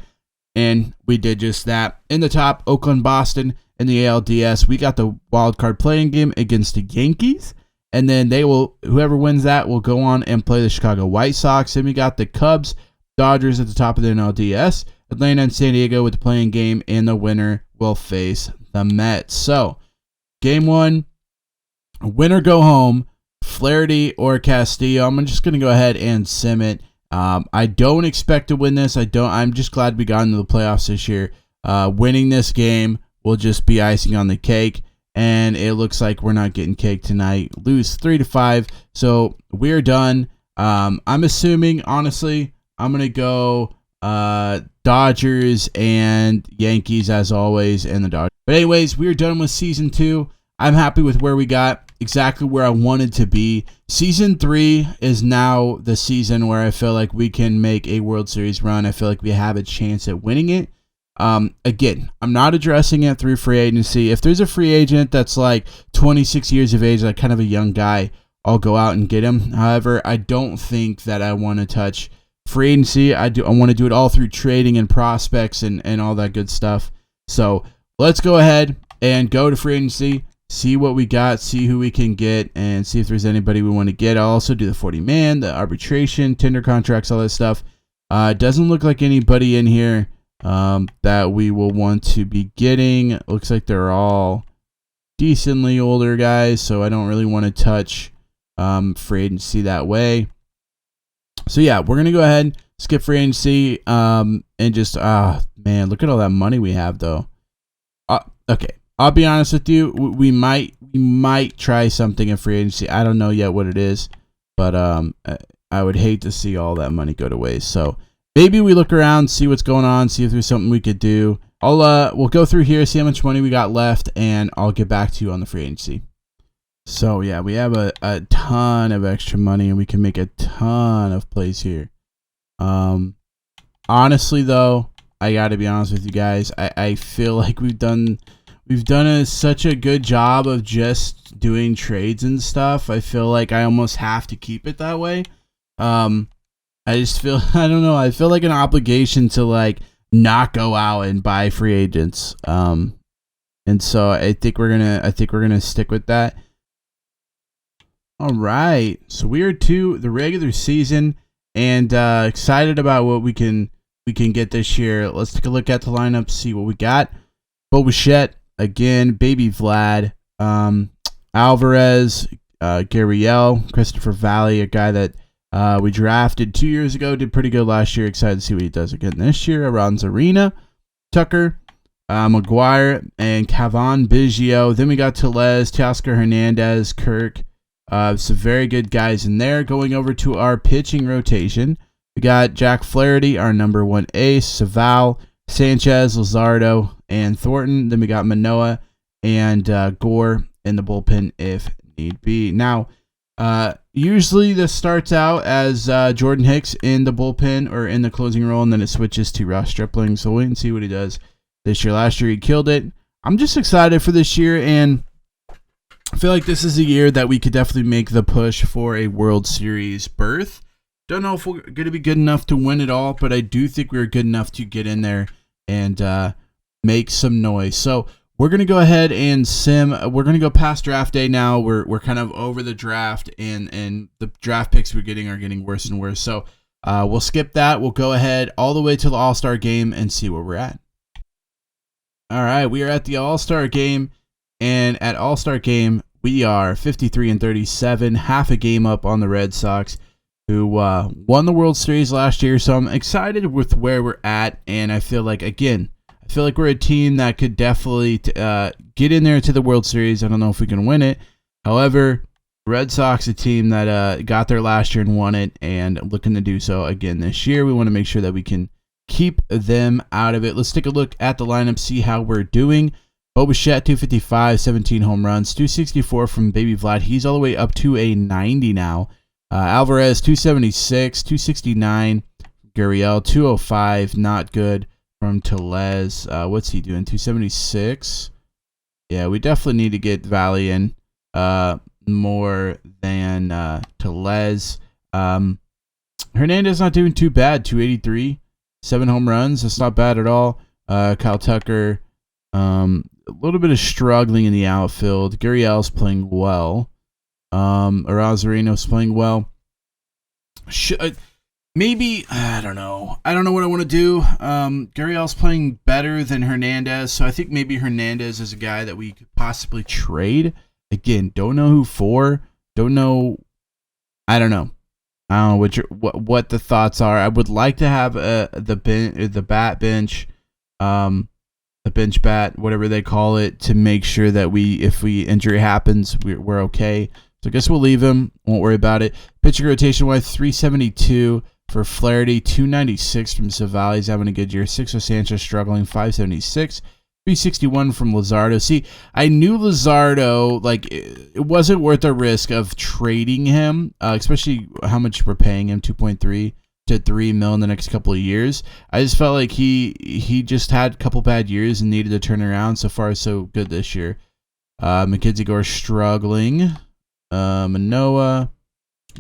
and we did just that. In the top, Oakland, Boston, in the ALDS, we got the wild card playing game against the Yankees, and then whoever wins that will go on and play the Chicago White Sox. Then we got the Cubs, Dodgers at the top of the NLDS, Atlanta and San Diego with the playing game, and the winner will face the Mets. So, game 1, winner go home. Flaherty or Castillo. I'm just going to go ahead and sim it. I don't expect to win this. I'm just glad we got into the playoffs this year. Winning this game will just be icing on the cake, and it looks like we're not getting cake tonight. Lose 3-5, so we're done. I'm assuming, honestly, I'm going to go Dodgers and Yankees as always, and the Dodgers. But anyways, we're done with Season 2. I'm happy with where we got, exactly where I wanted to be. Season 3 is now the season where I feel like we can make a World Series run. I feel like we have a chance at winning it. Again, I'm not addressing it through free agency. If there's a free agent that's like 26 years of age, like kind of a young guy, I'll go out and get him. However, I don't think that I want to touch free agency. I want to do it all through trading and prospects and all that good stuff. So let's go ahead and go to free agency, see what we got, see who we can get, and see if there's anybody we want to get. I'll also do the 40-man, the arbitration, tender contracts, all that stuff. It doesn't look like anybody in here that we will want to be getting. It looks like they're all decently older guys, so I don't really want to touch free agency that way. So yeah, we're going to go ahead, skip free agency, and just, man, look at all that money we have, though. Okay, I'll be honest with you. We might try something in free agency. I don't know yet what it is, but I would hate to see all that money go to waste. So maybe we look around, see what's going on, see if there's something we could do. We'll go through here, see how much money we got left, and I'll get back to you on the free agency. So yeah, we have a ton of extra money, and we can make a ton of plays here. Honestly, though, I got to be honest with you guys. I feel like we've done such a good job of just doing trades and stuff. I feel like I almost have to keep it that way. I just feel, I don't know, I feel like an obligation to like not go out and buy free agents. And so I think we're gonna stick with that. All right, so we are to the regular season, and excited about what we can get this year. Let's take a look at the lineup, see what we got. Bo Bichette again, Baby Vlad, Alvarez, Gurriel, Christopher Valley, a guy that we drafted 2 years ago, did pretty good last year. Excited to see what he does again this year. Aronzarena, Tucker, McGuire, and Cavan Biggio. Then we got Tellez, Teoscar Hernandez, Kirk. Some very good guys in there. Going over to our pitching rotation, we got Jack Flaherty, our number one ace, Saval, Sanchez, Luzardo, and Thornton. Then we got Manoah and Gore in the bullpen if need be. Now, usually this starts out as Jordan Hicks in the bullpen or in the closing role, and then it switches to Ross Stripling. So we'll wait and see what he does this year. Last year he killed it. I'm just excited for this year, and I feel like this is a year that we could definitely make the push for a World Series berth. Don't know if we're going to be good enough to win it all, but I do think we're good enough to get in there and make some noise. So we're going to go ahead and we're going to go past draft day now. We're kind of over the draft, and the draft picks we're getting are getting worse and worse. So we'll skip that. We'll go ahead all the way to the All-Star game and see where we're at. All right, we are at the All-Star game. And at All-Star game, we are 53-37, half a game up on the Red Sox, who won the World Series last year. So I'm excited with where we're at, and I feel like we're a team that could definitely get in there to the World Series. I don't know if we can win it. However, Red Sox, a team that got there last year and won it, and looking to do so again this year. We want to make sure that we can keep them out of it. Let's take a look at the lineup, see how we're doing. Bo Bichette, 255, 17 home runs, 264 from Baby Vlad. He's all the way up to a 90 now. Alvarez, 276, 269. Gurriel, 205, not good from Tellez. What's he doing? 276. Yeah, we definitely need to get Valley in more than Tellez. Hernandez not doing too bad, 283, 7 home runs. That's not bad at all. Kyle Tucker, a little bit of struggling in the outfield. Gurriel's playing well. Aronzareno's playing well. Maybe, I don't know. I don't know what I want to do. Gurriel's playing better than Hernandez, so I think maybe Hernandez is a guy that we could possibly trade. Again, don't know who for. Don't know. I don't know what the thoughts are. I would like to have the bat bench, the bench bat, whatever they call it, to make sure that if injury happens, we're okay. So I guess we'll leave him. Won't worry about it. Pitching rotation wise, 372 for Flaherty, 296 from Saval. He's having a good year. 6 for Sanchez, struggling, 576. 361 from Luzardo. See, I knew Luzardo, like, it wasn't worth the risk of trading him, especially how much we're paying him, 2.3 to 3 mil in the next couple of years. I just felt like he just had a couple bad years and needed to turn around. So far, so good this year. Mackenzie Gore struggling. Manoah.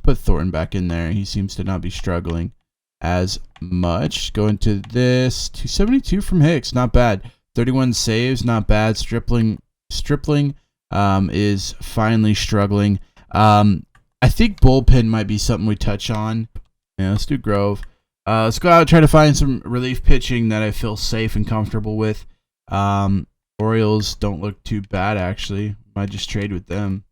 Put Thornton back in there. He seems to not be struggling as much. Going to this 272 from Hicks, not bad. 31 saves, not bad. Stripling is finally struggling. I think bullpen might be something we touch on. Yeah, let's do Grove. Let's go out and try to find some relief pitching that I feel safe and comfortable with. Orioles don't look too bad, actually. Might just trade with them.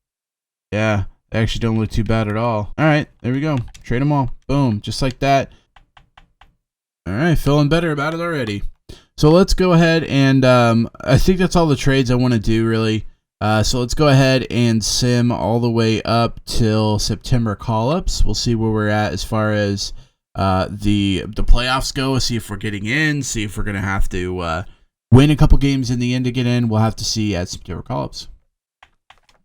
Yeah, they actually don't look too bad at all. All right, there we go. Trade them all. Boom, just like that. All right, feeling better about it already. So let's go ahead and I think that's all the trades I want to do, really. So let's go ahead and sim all the way up till September call-ups. We'll see where we're at as far as the playoffs go. See if we're getting in. See if we're going to have to win a couple games in the end to get in. We'll have to see at September call-ups.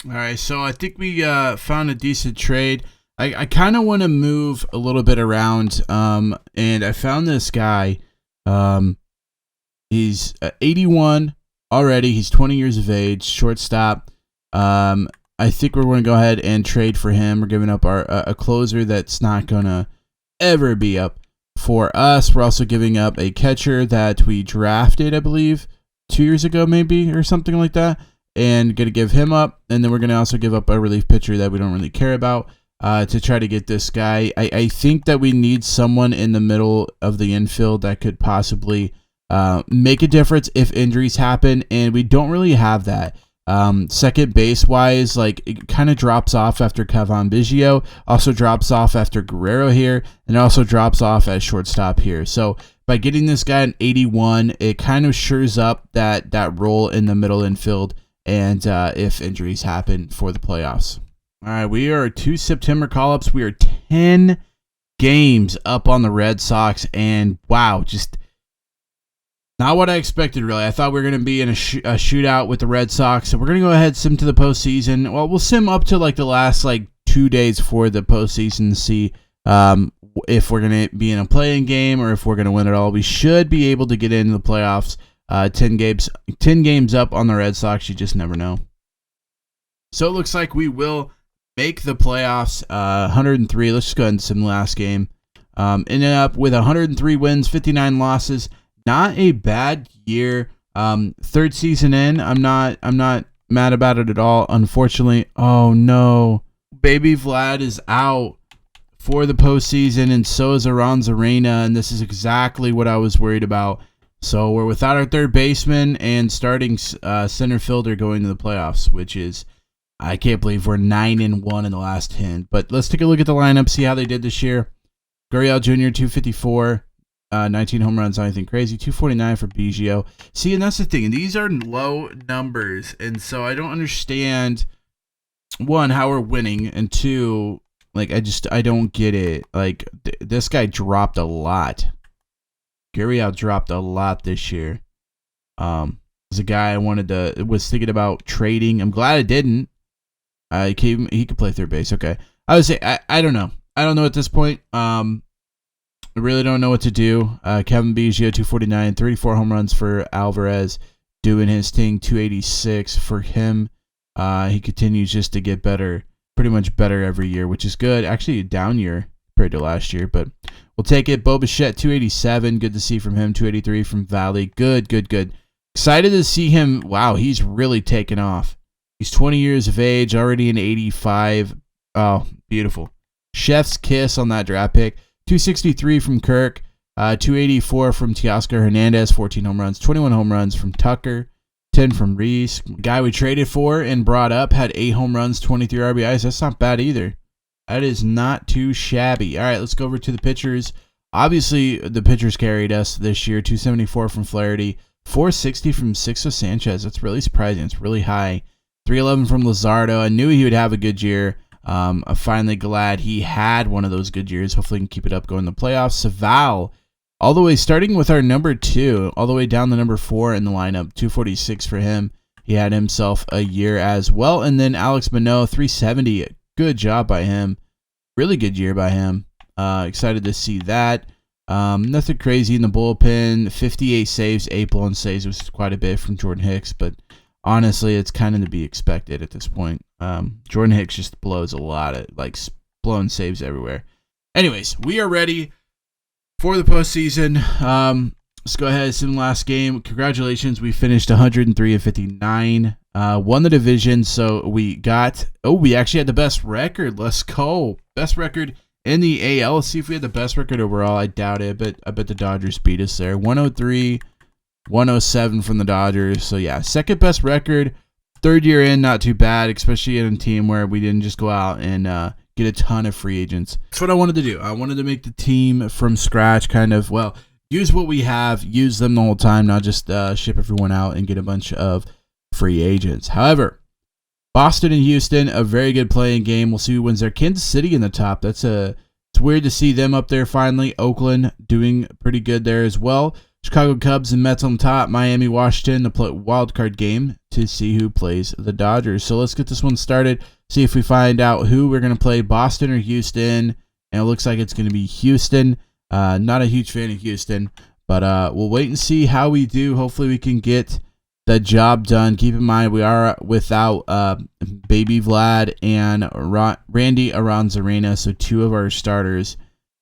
All right, so I think we found a decent trade. I kind of want to move a little bit around, and I found this guy. He's 81 already. He's 20 years of age, shortstop. I think we're going to go ahead and trade for him. We're giving up a closer that's not going to ever be up for us. We're also giving up a catcher that we drafted, I believe, 2 years ago maybe or something like that, and going to give him up. And then we're going to also give up a relief pitcher that we don't really care about to try to get this guy. I think that we need someone in the middle of the infield that could possibly make a difference if injuries happen, and we don't really have that. Second base wise, like, it kind of drops off after Cavan Biggio, also drops off after Guerrero here, and also drops off as shortstop here. So by getting this guy at 81, it kind of shores up that role in the middle infield, and if injuries happen for the playoffs. All right, we are 2 September call-ups. We are 10 games up on the Red Sox, and wow, just not what I expected, really. I thought we were going to be in a shootout with the Red Sox, so we're going to go ahead and sim to the postseason. Well, we'll sim up to like the last 2 days before the postseason to see if we're going to be in a play-in game or if we're going to win it all. We should be able to get into the playoffs. 10 games up on the Red Sox. You just never know. So it looks like we will make the playoffs. 103. Let's just go ahead and sim the last game. Ended up with 103 wins, 59 losses. Not a bad year. Third season in. I'm not mad about it at all. Unfortunately, oh no, baby Vlad is out for the postseason, and so is Arena, and this is exactly what I was worried about. So we're without our third baseman and starting center fielder going to the playoffs, which is, I can't believe we're 9-1 in the last 10. But let's take a look at the lineup, see how they did this year. Guerrero Jr. 254. 19 home runs, not anything crazy. 249 for Biggio. See, and that's the thing. These are low numbers, and so I don't understand, one, how we're winning, and two, I don't get it. This guy dropped a lot. Guerrero dropped a lot this year. Was a guy I was thinking about trading. I'm glad I didn't. He could play third base. Okay. I would say, I don't know. I don't know at this point. I really don't know what to do. Cavan Biggio, 249, 34 home runs for Alvarez, doing his thing, 286 for him. He continues just to get better, pretty much better every year, which is good. Actually, a down year compared to last year, but we'll take it. Bo Bichette, 287, good to see from him. 283 from Valley, good. Excited to see him. Wow, he's really taken off. He's 20 years of age, already an 85. Oh, beautiful. Chef's kiss on that draft pick. 263 from Kirk, 284 from Teoscar Hernandez, 14 home runs, 21 home runs from Tucker, 10 from Reese. The guy we traded for and brought up had 8 home runs, 23 RBIs. That's not bad either. That is not too shabby. All right, let's go over to the pitchers. Obviously, the pitchers carried us this year. 274 from Flaherty, 460 from Sixto Sanchez. That's really surprising. It's really high. 311 from Luzardo. I knew he would have a good year. I'm finally glad he had one of those good years. Hopefully he can keep it up going to the playoffs. Saval, all the way starting with our number 2, all the way down to number 4 in the lineup. 246 for him. He had himself a year as well. And then Alex Manoah, 370. Good job by him. Really good year by him. Excited to see that. Nothing crazy in the bullpen. 58 saves, 8 blown saves, which is quite a bit from Jordan Hicks, but honestly, it's kind of to be expected at this point. Jordan Hicks just blows a lot of blown saves everywhere. Anyways, we are ready for the postseason. Let's go ahead. It's in the last game. Congratulations. We finished 103-59. Won the division. So we actually had the best record. Let's go. Best record in the AL. Let's see if we had the best record overall. I doubt it, but I bet the Dodgers beat us there. 103, 107 from the Dodgers. So yeah, second best record. Third year in, not too bad, especially in a team where we didn't just go out and get a ton of free agents. That's what I wanted to do. I wanted to make the team from scratch, use what we have, use them the whole time, not just ship everyone out and get a bunch of free agents. However, Boston and Houston, a very good playing game. We'll see who wins there. Kansas City in the top. It's weird to see them up there finally. Oakland doing pretty good there as well. Chicago Cubs and Mets on top. Miami, Washington, the wild card game to see who plays the Dodgers. So let's get this one started. See if we find out who we're going to play, Boston or Houston. And it looks like it's going to be Houston. Not a huge fan of Houston, but we'll wait and see how we do. Hopefully we can get the job done. Keep in mind we are without Baby Vlad and Randy Arozarena, so two of our starters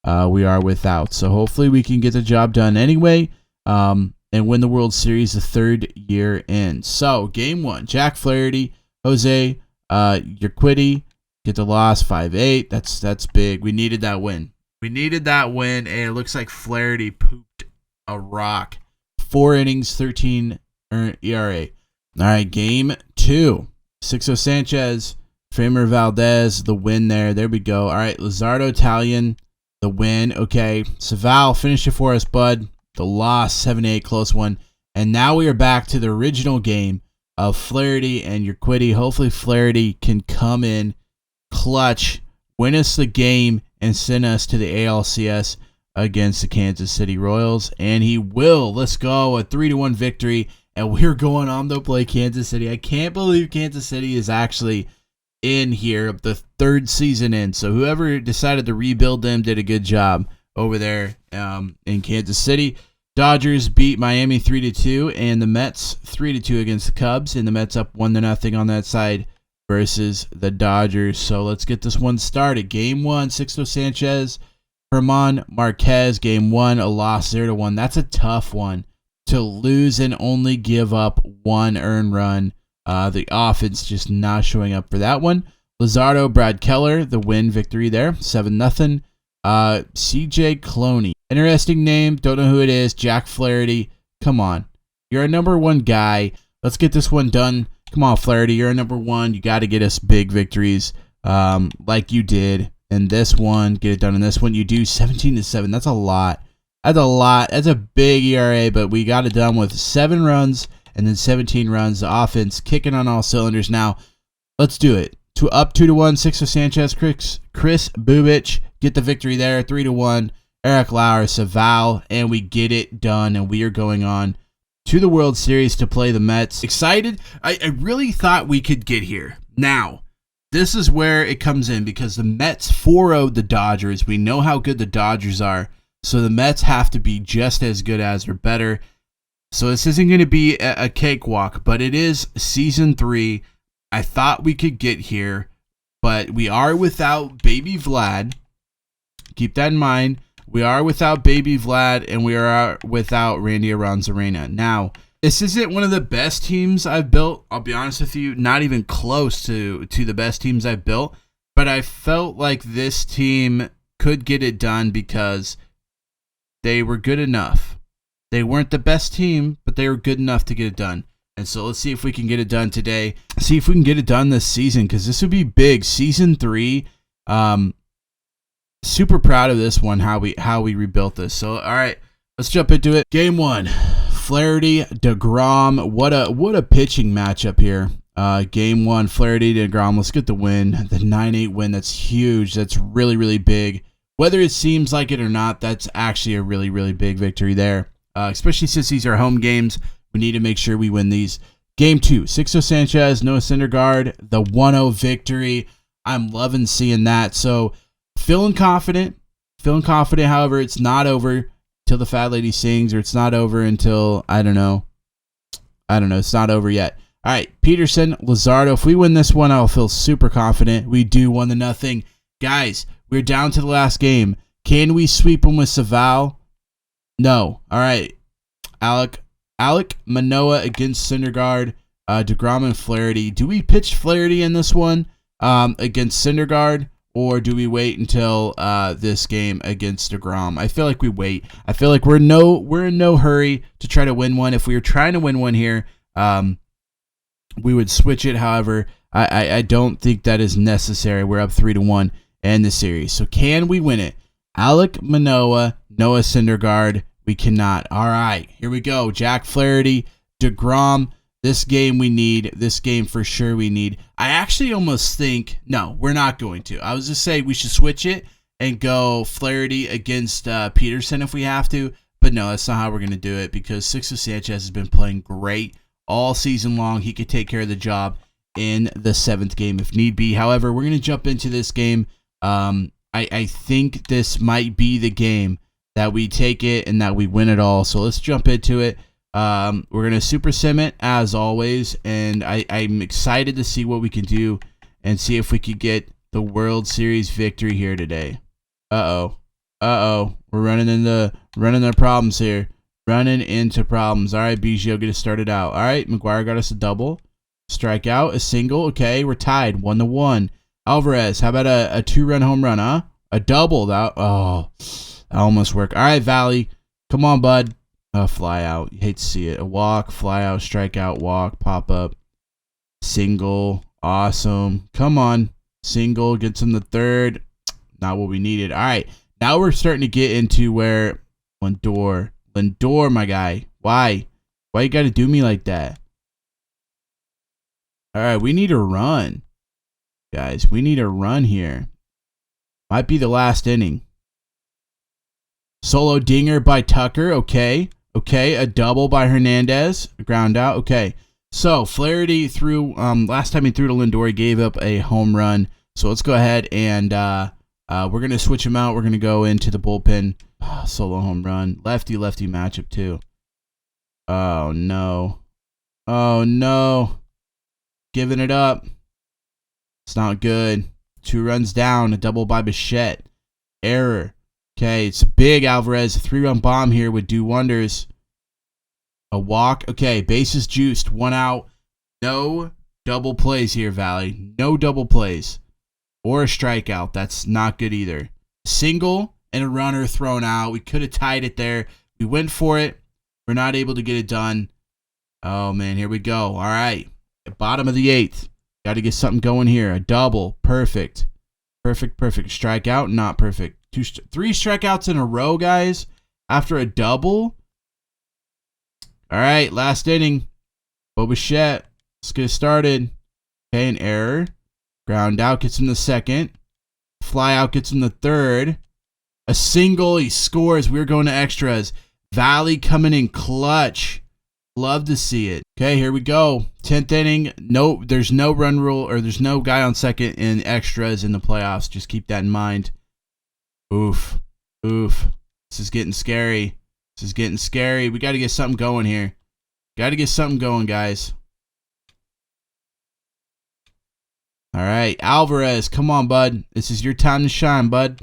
we are without. So hopefully we can get the job done anyway and win the World Series the third year in. So game one, Jack Flaherty, Jose Urquidy get the loss 5-8. That's big. We needed that win. And it looks like Flaherty pooped a rock. 4 innings, 13 ERA. All right, game two. Sixto Sanchez, Framber Valdez, the win there. There we go. All right, Luzardo Italian, the win. Okay, Saval, finish it for us, bud. The loss, 7-8, close one. And now we are back to the original game of Flaherty and Urquidy. Hopefully Flaherty can come in clutch, win us the game, and send us to the ALCS against the Kansas City Royals. And he will. Let's go. A 3-1 victory. And we're going on to play Kansas City. I can't believe Kansas City is actually in here, the third season in. So whoever decided to rebuild them did a good job over there in Kansas City. Dodgers beat Miami 3-2, and the Mets 3-2 against the Cubs. And the Mets up 1-0 on that side versus the Dodgers. So let's get this one started. Game one, Sixto Sanchez, Herman Marquez. Game one, a loss 0-1. That's a tough one to lose and only give up one earned run. The offense just not showing up for that one. Luzardo, Brad Keller, the win victory there, 7-0. CJ Cloney, interesting name. Don't know who it is. Jack Flaherty. Come on, you're a number one guy. Let's get this one done. Come on, Flaherty, you're a number one. You got to get us big victories like you did in this one. Get it done in this one. You do 17-7. That's a lot. That's a big ERA, but we got it done with 7 runs and then 17 runs. The offense kicking on all cylinders now. Let's do it. Up 2-1. Sixto Sanchez, Chris Bubich get the victory there. 3-1. Eric Lauer, Saval, and we get it done. And we are going on to the World Series to play the Mets. Excited? I really thought we could get here. Now, this is where it comes in because the Mets 4-0'd the Dodgers. We know how good the Dodgers are, so the Mets have to be just as good as or better. So this isn't going to be a cakewalk, but it is Season 3. I thought we could get here, but we are without Baby Vlad. Keep that in mind. We are without Baby Vlad, and we are without Randy Arozarena. Now, this isn't one of the best teams I've built. I'll be honest with you, not even close to the best teams I've built. But I felt like this team could get it done because they were good enough. They weren't the best team, but they were good enough to get it done. And so let's see if we can get it done today. See if we can get it done this season because this would be big. Season 3. Super proud of this one, how we rebuilt this. So, all right, let's jump into it. Game 1, Flaherty, DeGrom. What a pitching matchup here. Game 1, Flaherty, DeGrom. Let's get the win. The 9-8 win, that's huge. That's really, really big. Whether it seems like it or not, that's actually a really, really big victory there. Especially since these are home games. We need to make sure we win these. Game 2, Sixto Sanchez, Noah Syndergaard, the 1-0 victory. I'm loving seeing that. So, feeling confident. However, it's not over till the fat lady sings, or it's not over until, I don't know. It's not over yet. All right, Peterson, Luzardo. If we win this one, I'll feel super confident. We do 1-0. Guys, we're down to the last game. Can we sweep them with Saval? No. All right. Alek Manoah against Syndergaard. DeGrom and Flaherty. Do we pitch Flaherty in this one against Syndergaard? Or do we wait until this game against DeGrom? I feel like we wait. I feel like we're in no hurry to try to win one. If we were trying to win one here, we would switch it. However, I don't think that is necessary. We're up 3-1 in the series. So can we win it? Alek Manoah, Noah Syndergaard. We cannot. All right, here we go. Jack Flaherty, DeGrom. This game we need. This game for sure we need. I actually almost think, no, we're not going to. I was just saying we should switch it and go Flaherty against Peterson if we have to. But no, that's not how we're going to do it because Sixto Sanchez has been playing great all season long. He could take care of the job in the 7th game if need be. However, we're going to jump into this game. I think this might be the game that we take it and that we win it all. So let's jump into it. We're going to super sim it as always, and I'm excited to see what we can do and see if we could get the World Series victory here today. Uh-oh. We're running into problems here. Running into problems. All right, Biggio, get us started out. All right, McGuire got us a double. Strikeout, a single. Okay, we're tied 1-1. Alvarez, how about a 2-run home run, huh? A double. That almost worked. All right, Valley. Come on, bud. A fly out. You hate to see it. A walk, fly out, strikeout, walk, pop up. Single. Awesome. Come on. Single. Gets him the 3rd. Not what we needed. All right. Now we're starting to get into where Lindor, my guy. Why? Why you got to do me like that? All right. We need a run. Guys, we need a run here. Might be the last inning. Solo dinger by Tucker. Okay, a double by Hernandez. A ground out. Okay. So, Flaherty threw, last time he threw to Lindor, he gave up a home run. So, let's go ahead and we're going to switch him out. We're going to go into the bullpen. Solo home run. Lefty-lefty matchup, too. Oh, no. Giving it up. It's not good. 2 runs down. A double by Bichette. Error. Okay, it's a big Alvarez. A 3-run bomb here would do wonders. A walk. Okay, bases juiced. 1 out. No double plays here, Valley. No double plays. Or a strikeout. That's not good either. Single and a runner thrown out. We could have tied it there. We went for it. We're not able to get it done. Oh, man, here we go. All right. Bottom of the 8th. Got to get something going here. A double. Perfect. Strikeout. Not perfect. 3 strikeouts in a row, guys. After a double. All right. Last inning. Bo Bichette. Let's get started. Okay, an error. Ground out gets him the 2nd. Fly out gets him the 3rd. A single. He scores. We're going to extras. Valley coming in clutch. Love to see it. Okay, here we go. 10th inning. No, there's no run rule, or there's no guy on second in extras in the playoffs. Just keep that in mind. Oof. This is getting scary. We got to get something going here. Got to get something going, guys. All right, Alvarez. Come on, bud. This is your time to shine, bud.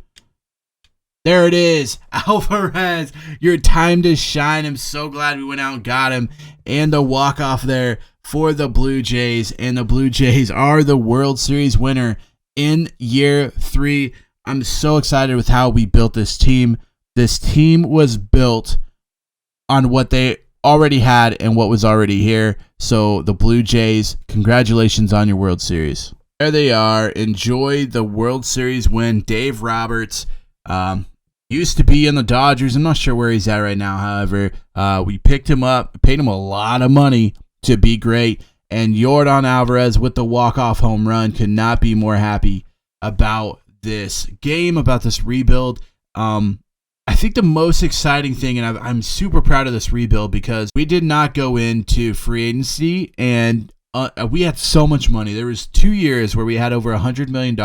There it is. Alvarez, your time to shine. I'm so glad we went out and got him. And the walk-off there for the Blue Jays. And the Blue Jays are the World Series winner in year 3. I'm so excited with how we built this team. This team was built on what they already had and what was already here. So the Blue Jays, congratulations on your World Series. There they are. Enjoy the World Series win. Dave Roberts. Used to be in the Dodgers. I'm not sure where he's at right now. However, we picked him up, paid him a lot of money to be great. And Yordan Alvarez with the walk-off home run could not be more happy about this game, about this rebuild. I think the most exciting thing, and I'm super proud of this rebuild because we did not go into free agency, and we had so much money. There was 2 years where we had over $100 million,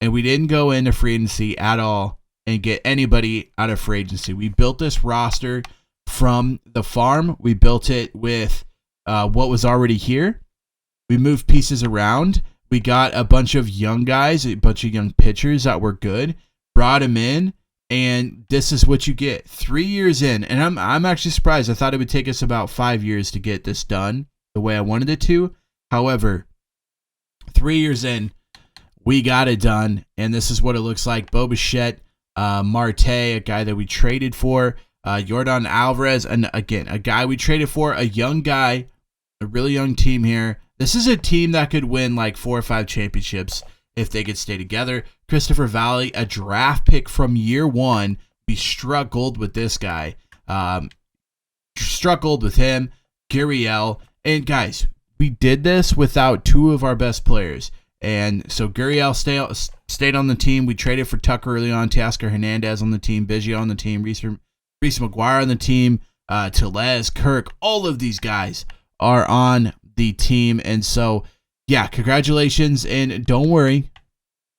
and we didn't go into free agency at all and get anybody out of free agency. We built this roster from the farm. We built it with what was already here. We moved pieces around. We got a bunch of young guys, a bunch of young pitchers that were good, brought them in, and this is what you get 3 years in. And I'm actually surprised. I thought it would take us about 5 years to get this done the way I wanted it to. However, 3 years in, we got it done, and this is what it looks like. Bo Bichette, Marte, a guy that we traded for, Yordan Alvarez, and again, a guy we traded for, a young guy, a really young team here. This is a team that could win like 4 or 5 championships if they could stay together. Christopher Valley, a draft pick from year 1. We struggled with this guy. Struggled with him. Gurriel. And guys, we did this without 2 of our best players. And so Gurriel stayed on the team. We traded for Tucker early on. Teoscar Hernandez on the team. Biggio on the team. Reese McGuire on the team. Tellez, Kirk. All of these guys are on the team. And so, yeah, congratulations. And don't worry,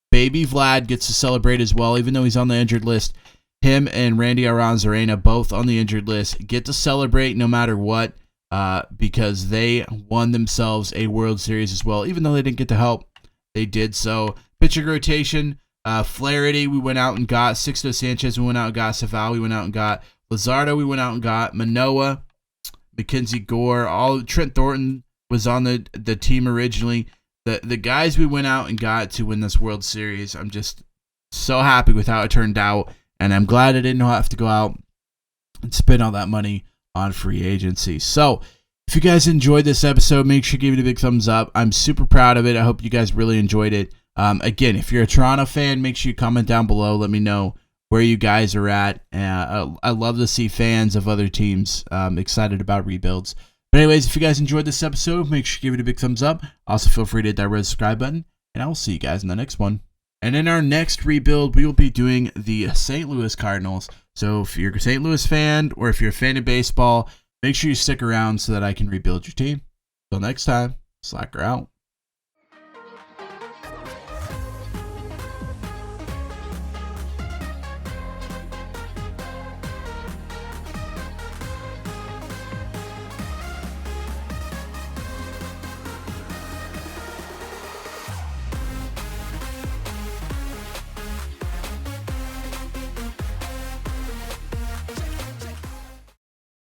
baby Vlad gets to celebrate as well, even though he's on the injured list. Him and Randy Arozarena, both on the injured list, get to celebrate no matter what, because they won themselves a World Series as well. Even though they didn't get the help, they did so. Pitching rotation, Flaherty, we went out and got. Sixto Sanchez, we went out and got. Saval, we went out and got. Luzardo, we went out and got. Manoah, Mackenzie Gore, Trent Thornton was on the team originally. The guys we went out and got to win this World Series, I'm just so happy with how it turned out, and I'm glad I didn't have to go out and spend all that money on free agency. So, if you guys enjoyed this episode, make sure you give it a big thumbs up. I'm super proud of it. I hope you guys really enjoyed it. Again, if you're a Toronto fan, make sure you comment down below. Let me know where you guys are at. I love to see fans of other teams excited about rebuilds. But anyways, if you guys enjoyed this episode, make sure you give it a big thumbs up. Also, feel free to hit that red subscribe button, and I will see you guys in the next one. And in our next rebuild, we will be doing the St. Louis Cardinals. So if you're a St. Louis fan, or if you're a fan of baseball, make sure you stick around so that I can rebuild your team. Till next time, Slacker out.